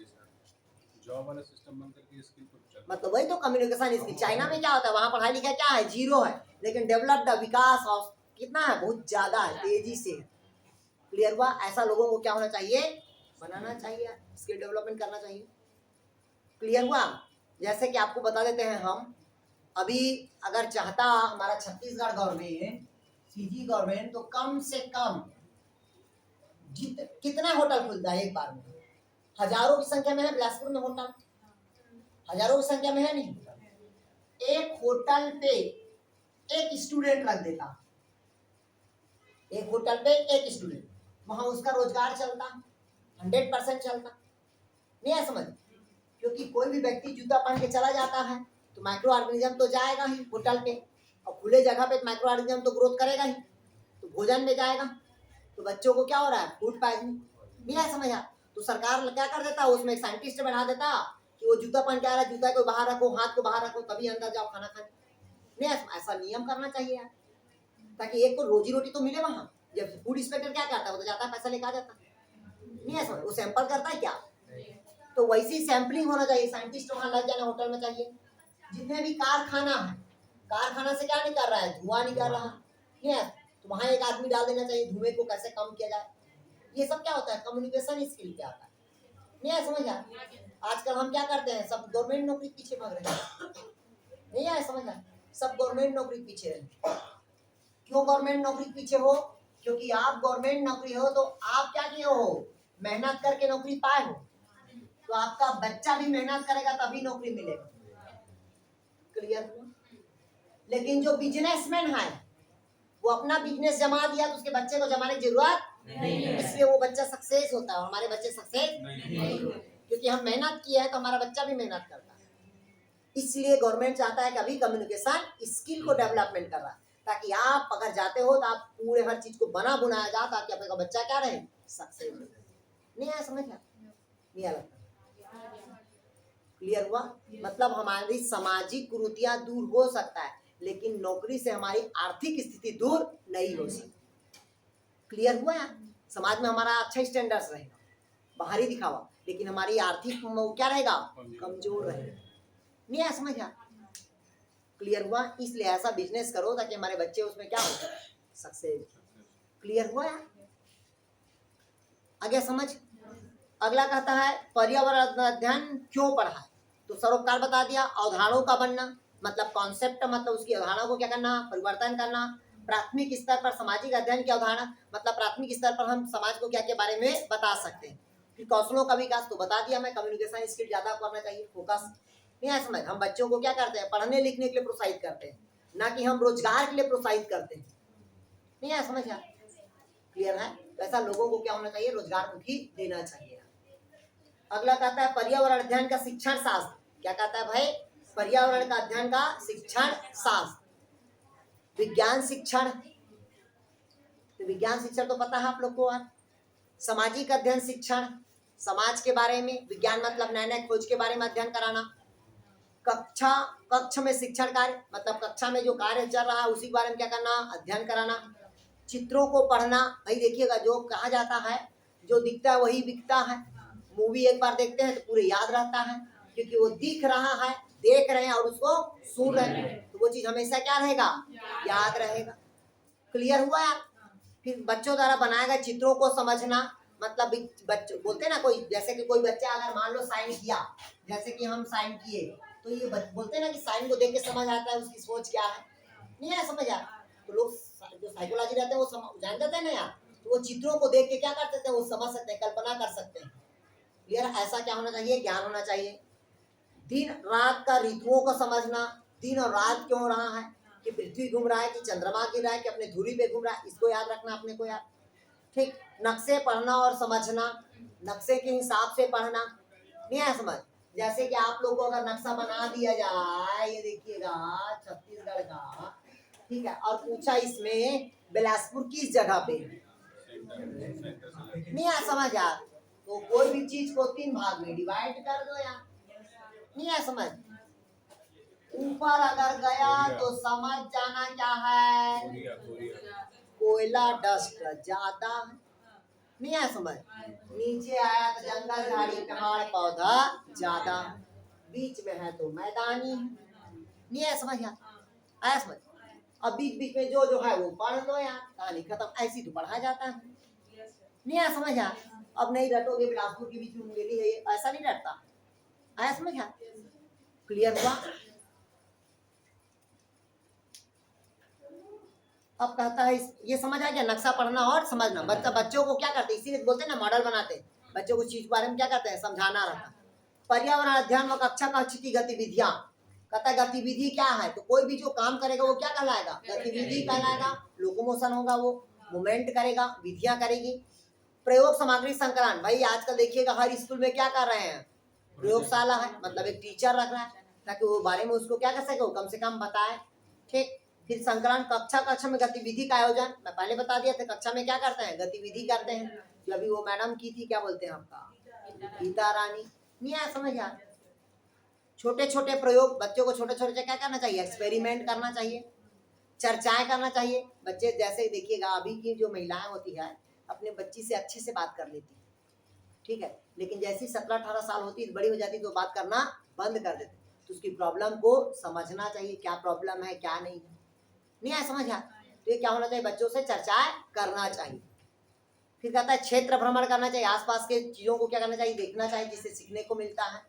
जॉब वाला सिस्टम बंद करके स्किल को चल, मतलब वही तो कम्युनिकेशन स्किल। चाइना में क्या होता है, वहाँ पढ़ाई लिखाई क्या है, जीरो है, लेकिन डेवलप्ड विकास और कितना है, बहुत ज्यादा है, तेजी से। क्लियर हुआ। ऐसा लोगों को क्या होना चाहिए, बनाना चाहिए, स्किल डेवलपमेंट करना चाहिए। क्लियर हुआ। जैसे कि आपको बता देते हैं हम, अभी अगर चाहता हमारा छत्तीसगढ़ गवर्नमेंट, सीजी गवर्नमेंट, तो कम से कम कितना होटल खुलता है एक बार में, हजारों की संख्या में है। बिलासपुर में होटल हजारों की संख्या में है, नहीं। एक होटल पे एक स्टूडेंट रख देता, एक होटल पे एक स्टूडेंट, वहां उसका रोजगार चलता, 100% चलता, नहीं है समझ। क्योंकि कोई भी व्यक्ति जूता पहन के चला जाता है तो माइक्रो ऑर्गेनिज्म तो जाएगा ही होटल पे, और खुले जगह पे माइक्रो ऑर्गेनिज्म तो ग्रोथ करेगा ही, तो भोजन में जाएगा, तो बच्चों को क्या हो रहा है, फूड पॉइजनिंग, नहीं है समझ। तो सरकार क्या कर देता, उसमें एक साइंटिस्ट बढ़ा देता कि वो जूता पहन के आ रहा है, जूता को बाहर रखो, हाथ को बाहर रखो, तभी अंदर जाओ खाना खाने, नहीं ऐसा नियम करना चाहिए यार, ताकि एक को रोजी रोटी तो मिले वहाँ। जब फूड इंस्पेक्टर क्या करता है, वो तो जाता है पैसा लेकर आ जाता, नहीं है समझ, वो सैंपल करता है क्या, तो वैसी सैंपलिंग होना चाहिए। साइंटिस्ट वहाँ लग जाना होटल में चाहिए। जितने भी कारखाना है, कारखाना से क्या निकल रहा है, धुआं निकल रहा है, तो वहाँ एक आदमी डाल देना चाहिए, धुएं को कैसे कम किया जाए। ये सब क्या होता है, कम्युनिकेशन स्किल पे आता है, नहीं है समझ। आजकल हम क्या करते हैं, सब गवर्नमेंट नौकरी के पीछे भाग रहे हैं, नहीं है समझ। सब गवर्नमेंट नौकरी के पीछे है। क्यों गवर्नमेंट नौकरी के पीछे हो, क्योंकि आप गवर्नमेंट नौकरी हो तो आप क्या किए हो, मेहनत करके नौकरी पाए हो, तो आपका बच्चा भी मेहनत करेगा तभी नौकरी मिलेगा। क्लियर। लेकिन जो बिजनेसमैन है वो अपना बिजनेस जमा दिया तो उसके बच्चे को जमाने की जरूरत नहीं है, इसलिए वो बच्चा सक्सेस होता है, हमारे बच्चे सक्सेस नहीं होते, क्योंकि हम मेहनत किए हैं तो हमारा बच्चा भी मेहनत करता है। इसलिए गवर्नमेंट चाहता है कि अभी कम्युनिकेशन स्किल को डेवलपमेंट कर रहा है, ताकि आप अगर जाते हो तो आप पूरे हर चीज को बना बुनाया जा, ताकि आपका बच्चा क्या रहे, सक्सेस। नहीं है समझ, नहीं आया। क्लियर हुआ। मतलब हमारी सामाजिक कुरीतियां दूर हो सकता है, लेकिन नौकरी से हमारी आर्थिक स्थिति दूर नहीं हो सकती। क्लियर हुआ। समाज में हमारा अच्छा स्टैंडर्ड्स रहेगा, बाहरी दिखावा, लेकिन हमारी आर्थिक क्या रहेगा, कमजोर रहेगा, नहीं है समझ। क्लियर हुआ। इसलिए ऐसा बिजनेस करो ताकि हमारे बच्चे उसमें क्या हो, सक्सेस। क्लियर हुआ। आगे समझ। अगला कहता है पर्यावरण अध्ययन क्यों पढ़ा है, तो सरोपकार बता दिया। अवधारणाओं का बनना, मतलब कॉन्सेप्ट, मतलब उसकी अवधारणा को क्या करना, परिवर्तन करना। प्राथमिक स्तर पर सामाजिक अध्ययन की अवधारणा, मतलब प्राथमिक स्तर पर हम समाज को क्या के बारे में बता सकते हैं। फिर कौशलों का विकास तो बता दिया मैं, कम्युनिकेशन स्किल ज्यादा करना चाहिए, फोकस, नहीं है समझ। हम बच्चों को क्या करते हैं, पढ़ने लिखने के लिए प्रोत्साहित करते हैं, ना कि हम रोजगार के लिए प्रोत्साहित करते हैं, नहीं है समझ। क्लियर है। ऐसा लोगों को क्या होना चाहिए, रोजगार मुखी देना चाहिए। अगला कहता है पर्यावरण अध्ययन का शिक्षण शास्त्र। क्या कहता है भाई, पर्यावरण का अध्ययन का शिक्षण शास्त्र। विज्ञान शिक्षण, तो विज्ञान शिक्षण तो पता है आप लोग को। सामाजिक अध्ययन शिक्षण, समाज के बारे में, विज्ञान मतलब नए नए खोज के बारे में अध्ययन कराना। कक्षा में शिक्षण कार्य, मतलब कक्षा में जो कार्य चल रहा है उसी के बारे में क्या करना, अध्ययन कराना। चित्रों को पढ़ना, भाई देखिएगा जो कहा जाता है जो दिखता है वही बिकता है। मूवी एक बार देखते हैं तो पूरे याद रहता है, क्योंकि वो दिख रहा है देख रहे हैं और उसको सुन रहे हैं, तो वो चीज हमेशा क्या रहेगा, याद रहेगा। क्लियर हुआ यार। फिर बच्चों द्वारा बनाए गए चित्रों को समझना, मतलब बच्चों बोलते हैं ना, कोई जैसे कि कोई बच्चा अगर मान लो साइन किया, जैसे कि हम साइन किए, तो ये बोलते हैं ना कि साइन को देख के समझ आता है उसकी सोच क्या है, नहीं है समझ आ। तो लोग जो साइकोलॉजी रहते हैं वो जान जाते हैं ना यार, तो वो चित्रों को देख के क्या कर सकते हैं, वो समझ सकते हैं, कल्पना कर सकते हैं। क्लियर। ऐसा क्या होना चाहिए, ज्ञान होना चाहिए। दिन रात का ऋतुओं को समझना, दिन और रात क्यों रहा है, कि पृथ्वी घूम रहा है, कि चंद्रमा गिर रहा है, कि अपने धुरी पे घूम रहा है, इसको याद रखना अपने को यार। ठीक। नक्शे पढ़ना और समझना, नक्शे के हिसाब से पढ़ना, नहीं है समझ। जैसे कि आप लोगों को अगर नक्शा बना दिया जाए, ये देखिएगा छत्तीसगढ़ का, ठीक है, और पूछा इसमें बिलासपुर किस जगह पे है, नहीं है समझ यार, तो कोई भी चीज को 3 भाग में डिवाइड कर दो यार, नहीं है समझ। ऊपर अगर गया तो समझ जाना क्या है, कोयला डस्ट ज्यादा है, नहीं है समझ। नीचे आया तो जंगल झाड़ी पहाड़ पौधा ज्यादा है, बीच में है तो मैदानी है, नहीं है समझ यार, आया समझ। अब बीच बीच में जो जो है वो पढ़ लो यार, कहानी खत्म, ऐसी तो पढ़ा जाता है, नहीं है समझ यार। अब नहीं रटोगे बिलासपुर के बीच में मुंगेली है, ऐसा नहीं रटता, आया समझ यार। क्लियर हुआ। अब कहता है ये समझ आ गया, नक्शा पढ़ना और समझना। बच्चों को क्या करते हैं, इसीलिए बोलते हैं ना मॉडल बनाते हैं बच्चों को, चीज के बारे में क्या करते हैं, समझाना रहता है। पर्यावरण अध्ययन व कक्षा कक्ष की गतिविधियां, कहता है गतिविधि क्या है, तो कोई भी जो काम करेगा वो क्या कहलाएगा, गतिविधि कहलाएगा। लोकोमोशन होगा, वो मूवमेंट करेगा, विधियां करेगी। प्रयोग सामग्री संकलन, भाई आजकल देखिएगा हर स्कूल में क्या कर रहे हैं, प्रयोगशाला है, मतलब एक टीचर रख रहा है ताकि वो बारे में उसको क्या कर सके, कम से कम बताए। ठीक। फिर संकलन कक्षा में गतिविधि का आयोजन, मैं पहले बता दिया था, कक्षा में क्या करते हैं, गतिविधि करते हैं। जो अभी वो मैडम की थी, क्या बोलते हैं आपका, गीता रानी, नहीं आया समझ यार। छोटे छोटे प्रयोग, बच्चों को छोटे छोटे क्या करना चाहिए, एक्सपेरिमेंट करना चाहिए, चर्चाएं करना चाहिए। बच्चे जैसे देखिएगा अभी की जो महिलाएं होती है अपने बच्ची से अच्छे से बात कर लेती है, ठीक है, लेकिन जैसी 17-18 साल होती है, बड़ी हो जाती है, तो बात करना बंद कर देते। तो उसकी प्रॉब्लम को समझना चाहिए, क्या प्रॉब्लम है क्या नहीं है, नहीं आया समझ आ। तो ये क्या होना चाहिए, बच्चों से चर्चाएं करना चाहिए। फिर कहता है क्षेत्र भ्रमण करना चाहिए, आसपास के चीजों को क्या करना चाहिए, देखना चाहिए, जिससे सीखने को मिलता है।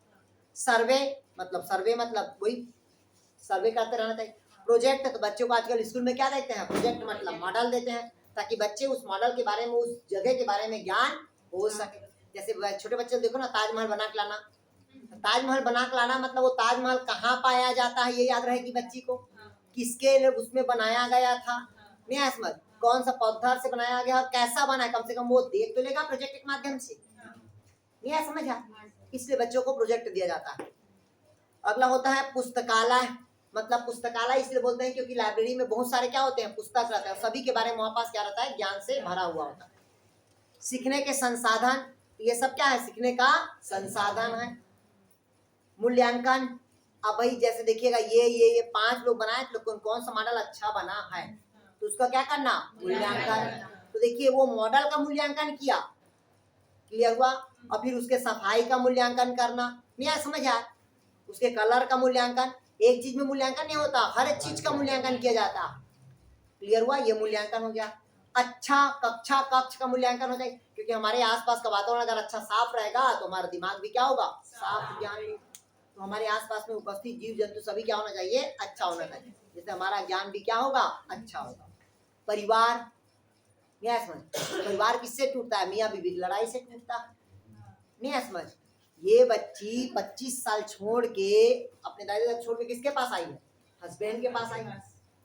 सर्वे मतलब वही सर्वे करते रहना चाहिए। प्रोजेक्ट, तो बच्चों को आजकल स्कूल में क्या देते हैं, प्रोजेक्ट मतलब मॉडल देते हैं, ताकि बच्चे उस मॉडल के बारे में, उस जगह के बारे में ज्ञान हो सके। जैसे छोटे बच्चे देखो ना, ताजमहल बना के लाना, ताजमहल बना के लाना मतलब वो ताजमहल कहाँ पाया जाता है ये याद रहेगी बच्ची को, किसके उसमें बनाया गया था, नहीं है समझ, कौन सा पौधा से बनाया गया और कैसा बना है, कम से कम वो देख तो लेगा प्रोजेक्ट के माध्यम से, नहीं है समझ आ। इसलिए बच्चों को प्रोजेक्ट दिया जाता है। अगला होता है पुस्तकालय, मतलब पुस्तकालय इसलिए बोलते हैं क्योंकि लाइब्रेरी में बहुत सारे क्या होते हैं, पुस्तक रहते हैं, सभी के बारे में वहाँ पास क्या रहता है, ज्ञान से भरा हुआ होता है। सीखने के संसाधन, ये सब क्या है, सीखने का संसाधन है। मूल्यांकन, अब भाई जैसे देखिएगा ये 5 लोग बनाए, तो कौन सा मॉडल अच्छा बना है, तो उसका क्या करना, मूल्यांकन। तो देखिए वो मॉडल का मूल्यांकन किया, क्लियर हुआ, और फिर उसके सफाई का मूल्यांकन करना, नहीं समझ आया, उसके कलर का मूल्यांकन। एक चीज में मूल्यांकन नहीं होता, हर एक चीज का मूल्यांकन किया जाता, क्लियर हुआ, ये मूल्यांकन हो गया। अच्छा कक्ष का मूल्यांकन हो जाए, क्योंकि हमारे आसपास का वातावरण अगर अच्छा साफ रहेगा तो हमारा दिमाग भी क्या होगा, साफ ज्ञान। तो हमारे आसपास में उपस्थित जीव जंतु सभी क्या होना चाहिए, अच्छा होना चाहिए, जिससे हमारा ज्ञान भी क्या होगा, अच्छा होगा। परिवार, नहीं समझ, परिवार किससे टूटता है, मियाँ बीवी की लड़ाई से टूटता है, नहीं समझ। ये बच्ची 25 साल छोड़ के, अपने दादी दादा छोड़ के किसके पास आई है, हस्बैंड के पास आई है,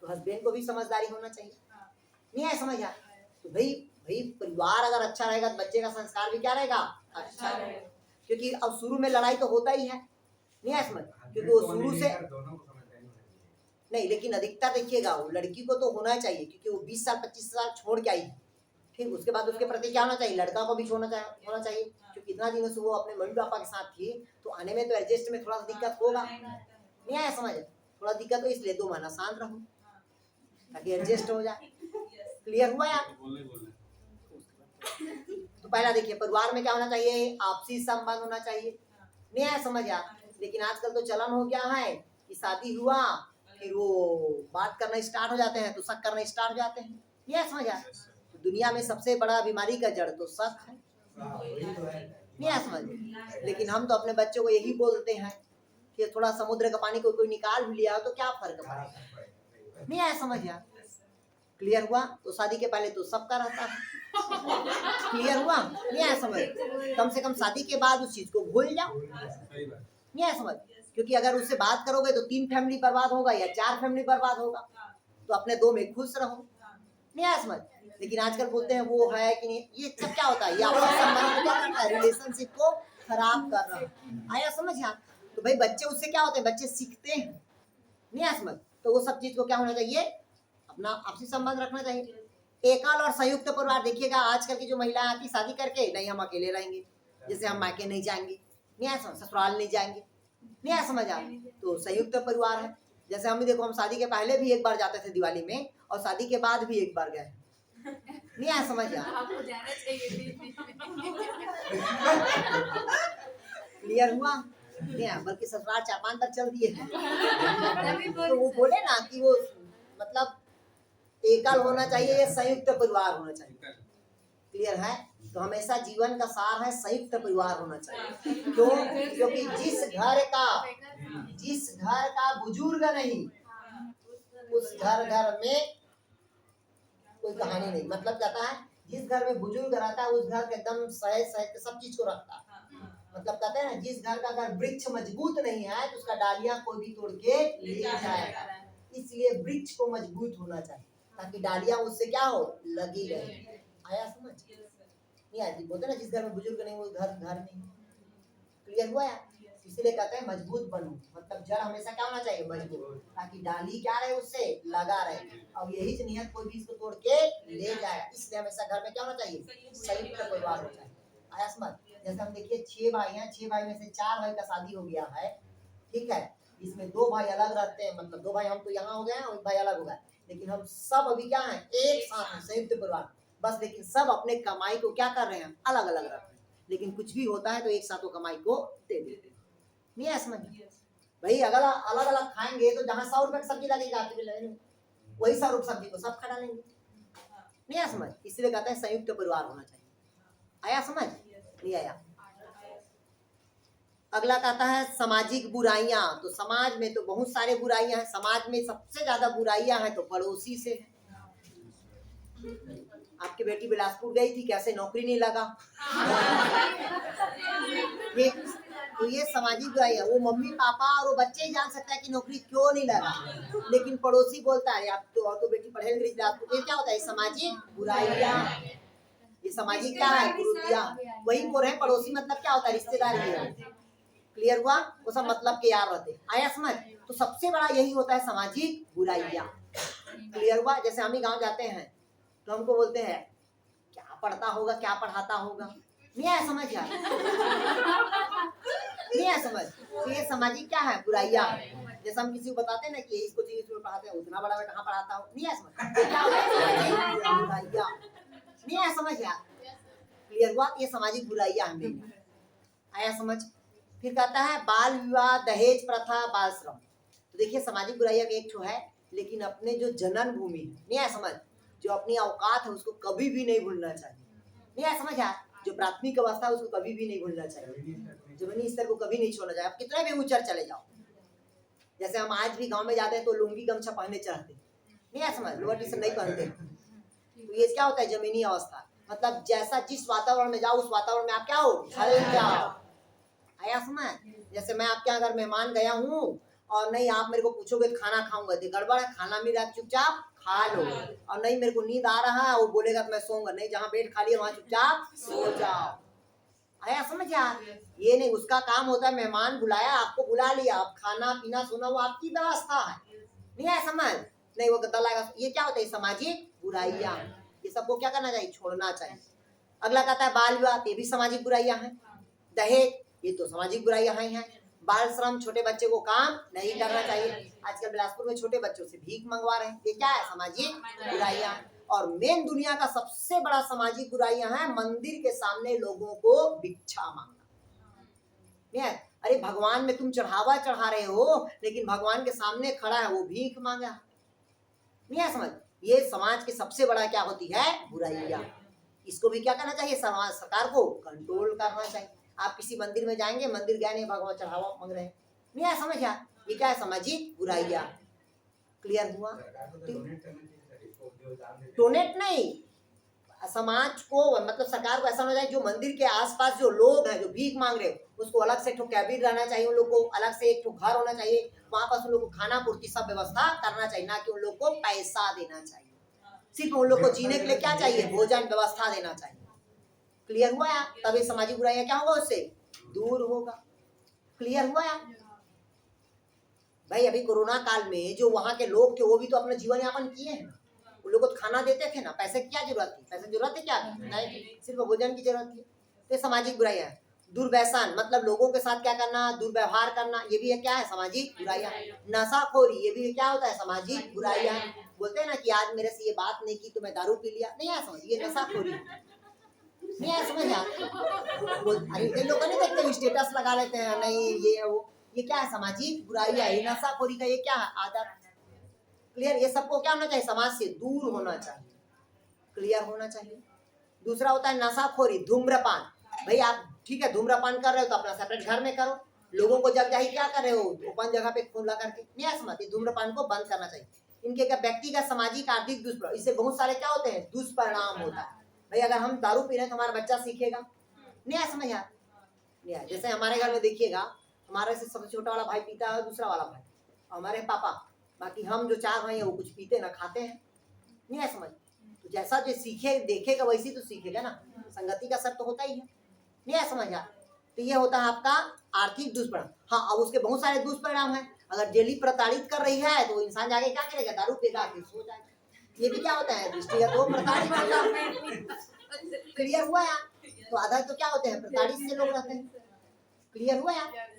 तो हस्बैंड को भी समझदारी होना चाहिए, नहीं है समझ। तो भाई परिवार अगर अच्छा रहेगा तो बच्चे का संस्कार भी क्या रहेगा, अच्छा रहेगा। क्योंकि अब शुरू में लड़ाई तो होता ही है, नहीं है समझ, क्योंकि वो शुरू से नहीं, लेकिन अधिकतर देखिएगा वो लड़की को तो होना चाहिए, क्योंकि वो 20 साल 25 साल छोड़ के आई है। फिर उसके बाद उसके प्रति क्या होना चाहिए, लड़का को भी होना चाहिए, क्योंकि इतना दिनों से वो अपने मम्मी पापा के साथ थी, तो आने में तो एडजस्ट में थोड़ा सा दिक्कत होगा, नहीं आया समझ, थोड़ा दिक्कत हो, इसलिए 2 महीना शांत रहो ताकि एडजस्ट हो जाए। क्लियर हुआ यार। तो पहला देखिए परिवार में क्या होना चाहिए, आपसी संबंध होना चाहिए, नहीं आया समझ यार। लेकिन आजकल तो चलन हो गया है कि शादी हुआ फिर वो बात करना स्टार्ट हो जाते हैं तो शक करना स्टार्ट हो जाते हैं। ये समझा, दुनिया में सबसे बड़ा बीमारी का जड़ तो शक है। नहीं समझ, लेकिन हम तो अपने बच्चों को यही बोलते हैं कि थोड़ा समुद्र का पानी कोई निकाल भी लिया तो क्या फर्क पड़ेगा। नहीं आया समझ यार, क्लियर हुआ। तो शादी के पहले तो सबका रहता है, क्लियर हुआ। नहीं आया समझ, कम से कम शादी के बाद उस चीज को भूल जाओ। नहीं आया समझ, क्योंकि अगर उससे बात करोगे तो 3 फैमिली बर्बाद होगा या 4 फैमिली बर्बाद होगा, तो अपने 2 में खुश रहो। नहीं आया समझ, लेकिन आजकल बोलते हैं वो है कि नहीं, ये सब क्या होता है, ये आपका संबंध को क्या करता है, रिलेशनशिप को खराब कर रहा है। आया समझ यार। तो भाई बच्चे उससे क्या होते हैं, बच्चे सीखते हैं। नहीं आया समझ, तो वो सब चीज को क्या होना चाहिए, अपना आपसी संबंध रखना चाहिए। एकल और संयुक्त परिवार, देखिएगा आजकल की जो महिलाएं आती शादी करके, नहीं हम अकेले रहेंगे, जैसे हम मायके नहीं जाएंगे, नहीं आया समझ, ससुराल नहीं जाएंगे। नहीं आया समझ आ, तो संयुक्त परिवार है। जैसे हम भी देखो, हम शादी के पहले भी एक बार जाते थे दिवाली में, और शादी के बाद भी एक बार गए। नहीं आया समझ आ, आपको जाना चाहिए। क्लियर हुआ। नहीं आया, बल्कि ससुराल 4-5 बार चल दिए हैं। तो वो बोले ना कि वो मतलब एकल होना चाहिए या संयुक्त परिवार होना चाहिए। क्लियर है। तो हमेशा जीवन का सार है संयुक्त परिवार होना चाहिए। क्यों? क्योंकि जिस घर का बुजुर्ग नहीं, उस घर में कोई कहानी नहीं। मतलब कहता है जिस घर में बुजुर्ग रहता है उस घर के एकदम सह सब चीज को रखता है। मतलब कहते हैं ना, जिस घर का अगर वृक्ष मजबूत नहीं है तो उसका डालियां कोई भी तोड़ के ले जाएगा। इसलिए वृक्ष को मजबूत होना चाहिए ताकि डालियां उससे क्या हो, लगी रहे। आया समझ। नहीं आया, बोलते ना जिस घर में बुजुर्ग नहीं वो घर नहीं। क्लियर हुआ यार। इसीलिए कहते हैं मजबूत बनो, मतलब जड़ हमेशा क्या होना चाहिए, मजबूत, ताकि डाली क्या रहे, उससे लगा रहे। अब यही नियत कोई भी इसको तोड़ के ले जाएगा। इसलिए हमेशा घर में क्या होना चाहिए, संयुक्त परिवार होना चाहिए। आया समझ। जैसे हम देखिए 6 भाई हैं, 6 भाई में से 4 भाई का शादी हो गया है, ठीक है। इसमें 2 भाई अलग रहते हैं, मतलब 2 भाई हम तो यहाँ हो गए हैं और 1 भाई अलग हो गया, लेकिन हम सब अभी क्या है, एक साथ हैं, संयुक्त परिवार बस। लेकिन सब अपने कमाई को क्या कर रहे हैं, अलग अलग रख रहे हैं। लेकिन कुछ भी होता है तो एक साथ वो कमाई को दे देते हैं। नहीं है समझ भाई। अगर अलग अलग खाएंगे तो जहाँ 100 रुपए की सब्जी लगेगी वही 100 रुपए सब्जी को सब खा डालेंगे। नहीं है समझ। इसलिए कहते हैं संयुक्त परिवार होना चाहिए। आया समझ। नहीं आया। अगला कहता है सामाजिक बुराइयां। तो समाज में तो बहुत सारे बुराइयां हैं। समाज में सबसे ज्यादा बुराइयां हैं तो पड़ोसी से है। आपकी बेटी बिलासपुर गई थी, कैसे नौकरी नहीं लगा, तो ये सामाजिक बुराई है। वो मम्मी पापा और वो बच्चे ही जान सकता है कि नौकरी क्यों नहीं लगा, लेकिन पड़ोसी बोलता है आप तो, और तो बेटी पढ़े लिखे बिलासपुर। ये क्या होता है, सामाजिक बुराइयां। ये सामाजिक क्या है, कुरीतियां। वही को रहे पड़ोसी, मतलब क्या होता है, रिश्तेदार। क्लियर हुआ। वो सब मतलब के यार रहते। आया समझ। तो सबसे बड़ा यही होता है सामाजिक बुराइयां। क्लियर हुआ। जैसे हम ही गाँव जाते हैं तो हमको बोलते हैं क्या पढ़ता होगा, क्या पढ़ाता होगा। नहीं आया समझ यार। नहीं आया समझ। तो ये सामाजिक क्या है, बुराइयां। जैसे हम किसी को बताते हैं ना कि इसको चीज पढ़ाते हैं, उतना बड़ा मैं कहाँ पढ़ाता हूँ। नहीं आया समझ। बुराइयां। नहीं आया समझ यार। क्लियर हुआ। ये सामाजिक बुराइयां हमें। आया समझ। फिर कहता है बाल विवाह, दहेज प्रथा, बाल श्रम। तो देखिए सामाजिक बुराइयां एक ठो है, लेकिन अपने जो जनन भूमि है, नहीं आया समझ, जो अपनी औकात है उसको कभी भी नहीं भूलना चाहिए। नहीं आया समझ। जो प्राथमिक अवस्था है उसको कभी भी नहीं भूलना चाहिए। जमीनी स्तर को कभी नहीं छोड़ना चाहिए। आप कितना भी ऊंचा चले जाओ। जैसे हम आज भी गांव में जाते हैं तो लुंगी गमछा पहने चढ़ते, नहीं आया समझ, लोअर टी शर्ट नहीं पहनते। तो ये क्या होता है, जमीनी अवस्था। मतलब जैसा जिस वातावरण में जाओ उस वातावरण में आप क्या हो, ढल जाओ। आया समझ। जैसे मैं आपके यहाँ अगर मेहमान गया हूँ और नहीं आप मेरे को पूछोगे खाना खाऊंगा, तो गड़बड़ है, खाना मिला चुपचाप खा लो। और नहीं मेरे को नींद आ रहा है, वो बोलेगा तो मैं सोऊंगा, नहीं जहाँ बेड खाली है वहाँ चुपचाप सो जाओ। आया समझ यार। ये नहीं, उसका काम होता है मेहमान बुलाया, आपको बुला लिया, आप खाना पीना सोना वो आपकी व्यवस्था है। नहीं आया समझ। नहीं वो गद्दा लाएगा। ये क्या होता है, सामाजिक बुराइयां। ये सबको क्या करना चाहिए, छोड़ना चाहिए। अगला कहता है बाल विवाह, ये भी सामाजिक बुराइयां हैं। दहेज, ये तो सामाजिक बुराइयां हैं। बाल श्रम, छोटे बच्चे को काम नहीं करना चाहिए। आजकल बिलासपुर में छोटे बच्चों से भीख मंगवा रहे हैं। ये क्या है, सामाजिक बुराइयां। और मेन दुनिया का सबसे बड़ा सामाजिक बुराइयां हैं मंदिर के सामने लोगों को भिक्षा मांगना। अरे भगवान में तुम चढ़ावा चढ़ा रहे हो, लेकिन भगवान के सामने खड़ा है वो भीख मांगा। नहीं है समझ? ये समाज की सबसे बड़ा क्या होती है? बुराइयां। इसको भी क्या करना चाहिए? समाज सरकार को कंट्रोल करना चाहिए। आप किसी मंदिर में जाएंगे, मंदिर गए नहीं, भगवान चढ़ावा मांग रहे हैं, नहीं है समझ? ये क्या है? सामाजिक बुराइयां। क्लियर हुआ? डोनेट नहीं, समाज को मतलब सरकार को ऐसा होना चाहिए जो मंदिर के आसपास जो लोग हैं जो भीख मांग रहे हो उसको अलग से एक ठो कैबिन रहना चाहिए, उन लोग को अलग से एक ठो घर होना चाहिए, वहां पास उन लोग को खाना पूर्ति सब व्यवस्था करना चाहिए, ना कि उन लोग को पैसा देना चाहिए। सिर्फ उन लोग को जीने के लिए क्या चाहिए? भोजन व्यवस्था देना चाहिए। क्लियर हुआ यार? तभी सामाजिक बुराइयां क्या होगा? उससे दूर होगा। क्लियर हुआ यार? भाई अभी कोरोना काल में जो वहां के लोग थे वो भी तो अपना जीवन यापन किए हैं, उन लोगों को खाना देते थे ना, पैसे की क्या जरूरत थी? पैसे जरूरत है क्या? नहीं, सिर्फ भोजन की जरूरत थी। तो सामाजिक बुराइयां है। दुर्व्यसन मतलब लोगों के साथ क्या करना? दुर्व्यवहार करना, ये भी है क्या है? सामाजिक बुराइयां। नशाखोरी, ये भी क्या होता है? सामाजिक बुराइयां। बोलते हैं ना कि आज मेरे से ये बात नहीं की तो मैं दारू पी लिया, नहीं है समझ? ये नशाखोरी नहीं है समझ? अरे लोग नहीं देखते स्टेटस लगा लेते हैं, नहीं ये वो, ये क्या है? सामाजिक बुराइयां। ये नशाखोरी का ये क्या है? आदत। क्लियर? ये सबको क्या होना चाहिए? समाज से दूर होना चाहिए। क्लियर होना चाहिए। दूसरा होता है नशाखोरी, धूम्रपान। भाई आप ठीक है धूम्रपान कर रहे हो तो अपना सेपरेट घर में करो, लोगों को जब जाहिर क्या कर रहे हो? ओपन जगह पे खुला करके, नहीं समझ? धूम्रपान को बंद करना चाहिए। इनके क्या व्यक्तिगत सामाजिक आर्थिक दुष्परिणाम, इससे बहुत सारे क्या होते हैं? दुष्परिणाम होता है। भाई अगर हम दारू पी रहे हैं तो हमारा बच्चा सीखेगा, नहीं समझ यार? नहीं, जैसे हमारे घर में देखिएगा, हमारे से सबसे छोटा वाला भाई पीता है, दूसरा वाला भाई हमारे पापा, बाकी हम जो चार भाई हैं वो कुछ पीते ना खाते हैं, नहीं है समझ? तो जैसा जो सीखे देखेगा वैसी तो सीखेगा ना, संगति का असर तो होता ही है, नहीं है समझ? तो ये होता है आपका आर्थिक दुष्परिणाम। हाँ, अब उसके बहुत सारे दुष्परिणाम हैं। अगर डेली प्रताड़ित कर रही है तो इंसान जाके क्या करेगा? दारू पीएगा, फिर सो जाएगा। ये भी क्या होता है? दृष्टिगत वो प्रताड़ित करता है। क्लियर हुआ यार? तो आधा तो क्या होते हैं? प्रताड़ित से लोग रहते हैं। क्लियर हुआ यार?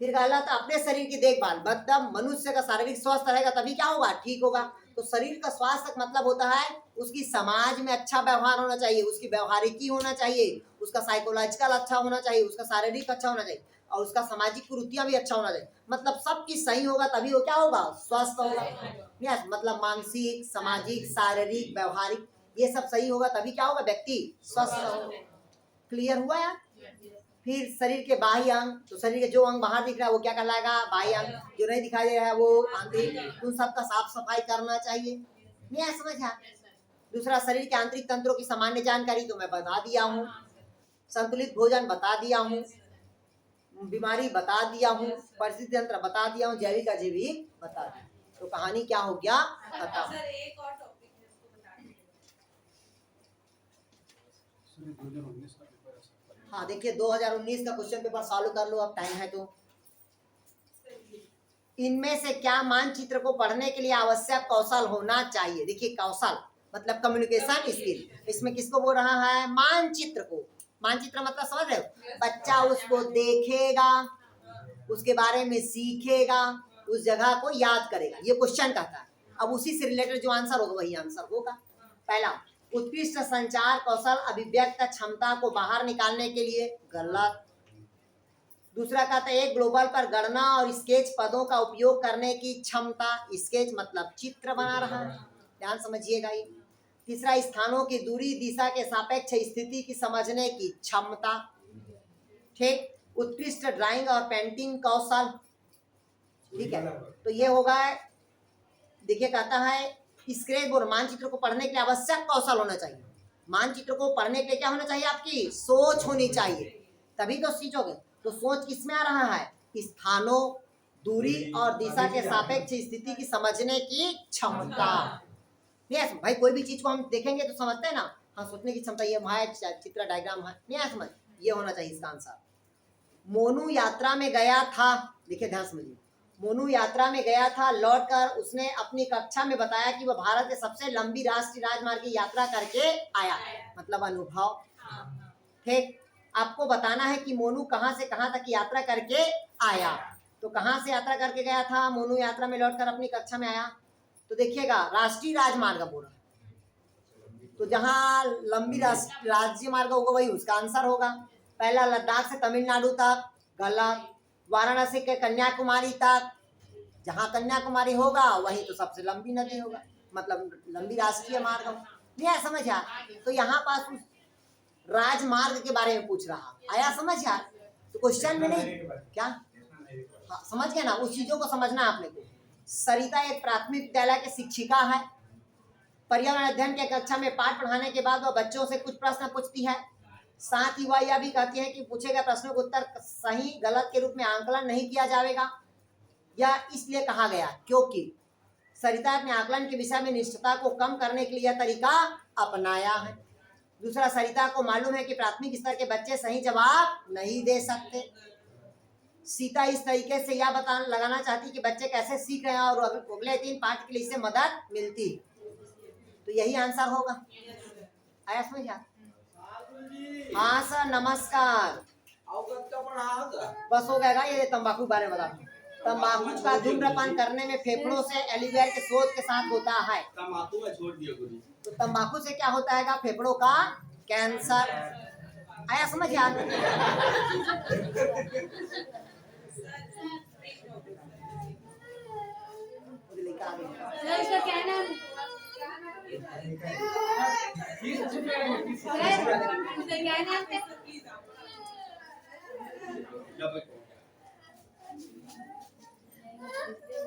फिर कहला था अपने शरीर की देखभाल, मतलब मनुष्य का शारीरिक स्वास्थ्य रहेगा तभी क्या होगा? ठीक होगा। तो शरीर का स्वास्थ्य का मतलब होता है उसकी समाज में अच्छा व्यवहार होना चाहिए, उसकी व्यवहारिकी होना चाहिए, उसका साइकोलॉजिकल अच्छा होना चाहिए, उसका शारीरिक अच्छा होना चाहिए, और उसका सामाजिक कुरीतियां भी अच्छा होना चाहिए। मतलब सब चीज सही होगा तभी वो क्या होगा? स्वस्थ होगा। यस, मतलब मानसिक, सामाजिक, शारीरिक, व्यवहारिक ये सब सही होगा तभी क्या होगा? व्यक्ति स्वस्थ होगा। क्लियर हुआ यार? फिर शरीर के बाह्य अंग, तो शरीर के जो अंग बाहर दिख रहा है वो क्या कहलाएगा? बाह्य अंग। जो नहीं दिखाई दे रहा है वो आंतरिक। उन सबका साफ सफाई करना चाहिए, नहीं है समझ? दूसरा शरीर के आंतरिक तंत्रों की सामान्य जानकारी तो मैं बता दिया हूँ, संतुलित भोजन बता दिया हूँ, बीमारी बता दिया हूँ, परिस्थिति तंत्र बता दिया हूँ, जैविक अजैविक बता दिया। तो कहानी क्या हो गया? खत्म। एक और टॉपिक है उसको बता दीजिए। 2019 का पेपर है। हाँ देखिए 2019 का क्वेश्चन पेपर सॉल्व कर लो, अब टाइम है तो। इनमें से क्या मानचित्र को पढ़ने के लिए आवश्यक कौशल होना चाहिए? देखिए कौशल मतलब कम्युनिकेशन स्किल, इसमें किसको बोल रहा है? मानचित्र को। मानचित्र मतलब समझ रहे हो? बच्चा उसको देखेगा, उसके बारे में सीखेगा, उस जगह को याद करेगा, ये क्वेश्चन कहता है। अब उसी से रिलेटेड जो आंसर होगा वही आंसर होगा। पहला, उत्कृष्ट संचार कौशल अभिव्यक्त क्षमता को बाहर निकालने के लिए, गलत। दूसरा कहता है एक ग्लोबल पर गणना और स्केच पदों का उपयोग करने की क्षमता, स्केच मतलब चित्र बना रहा है, ध्यान समझिएगा ये। तीसरा, स्थानों की दूरी दिशा के सापेक्ष स्थिति की समझने की क्षमता, ठीक। उत्कृष्ट ड्राइंग और पेंटिंग कौशल, ठीक है। तो ये होगा, देखिए कहता है स्केच बोर्ड मानचित्र को पढ़ने के लिए आवश्यक कौशल होना चाहिए। मानचित्र को पढ़ने के लिए क्या होना चाहिए? आपकी सोच होनी चाहिए, तभी तो सीखोगे। तो सोच किस में आ रहा है? स्थानों, दूरी और दिशा के सापेक्ष स्थिति की समझने की क्षमता। यस भाई, कोई भी चीज को हम देखेंगे तो समझते हैं ना, हाँ सोचने की क्षमता, ये वहाँ चित्र डायग्राम है, नहीं समझ, ये होना चाहिए इसका आंसर। मोनू यात्रा में गया था, देखिए ध्यान समझिए, मोनू यात्रा में गया था, लौटकर उसने अपनी कक्षा में बताया कि वह भारत के सबसे लंबी राष्ट्रीय राजमार्ग की यात्रा करके आया, मतलब अनुभव, ठीक। आपको बताना है कि मोनू कहाँ से कहाँ तक यात्रा करके आया। तो कहाँ से यात्रा करके गया था? मोनू यात्रा में लौटकर अपनी कक्षा में आया। तो देखिएगा राष्ट्रीय राजमार्ग बोला, तो जहाँ लंबी राज्य मार्ग होगा वही उसका आंसर होगा। पहला लद्दाख से तमिलनाडु तक, गलत। वाराणसी के कन्याकुमारी तक, जहाँ कन्याकुमारी होगा वही तो सबसे लंबी नदी होगा, मतलब लंबी राष्ट्रीय मार्ग होगा। नहीं आया समझ यार? तो यहाँ पास उस राजमार्ग के बारे में पूछ रहा, आया समझ यार? तो क्वेश्चन में नहीं क्या, हाँ समझ गया ना, उस चीजों को समझना आपने को। सरिता एक प्राथमिक विद्यालय की शिक्षिका है। पर्यावरण अध्ययन के कक्षा में पाठ पढ़ाने के बाद वह बच्चों से कुछ प्रश्न पूछती है। साथ ही वह यह भी कहती है कि पूछे गए प्रश्नों का उत्तर सही गलत के रूप में आंकलन नहीं किया जाएगा। यह इसलिए कहा गया क्योंकि सरिता अपने आकलन के विषय में निष्ठता को कम करने के लिए यह तरीका अपनाया है। दूसरा, सरिता को मालूम है कि प्राथमिक स्तर के बच्चे सही जवाब नहीं दे सकते। सीता इस तरीके से यह लगाना चाहती कि बच्चे कैसे सीख रहे हैं और अगले 3 पाठ के लिए इससे मदद मिलती। तो यही आंसर होगा। आया समझ? हाँ सर नमस्कार। बस हो गएगा, ये तंबाकू बारे में बता। तंबाकू का धूम्रपान करने में फेफड़ों से एलिवेयर के स्रोत के साथ होता है। तंबाकू में छोड़ दिया गुरु। तो तंबाकू से क्या होता है? फेफड़ों का कैंसर। आया समझ यार? सर इसका क्या नाम? सर इसका क्या नाम है?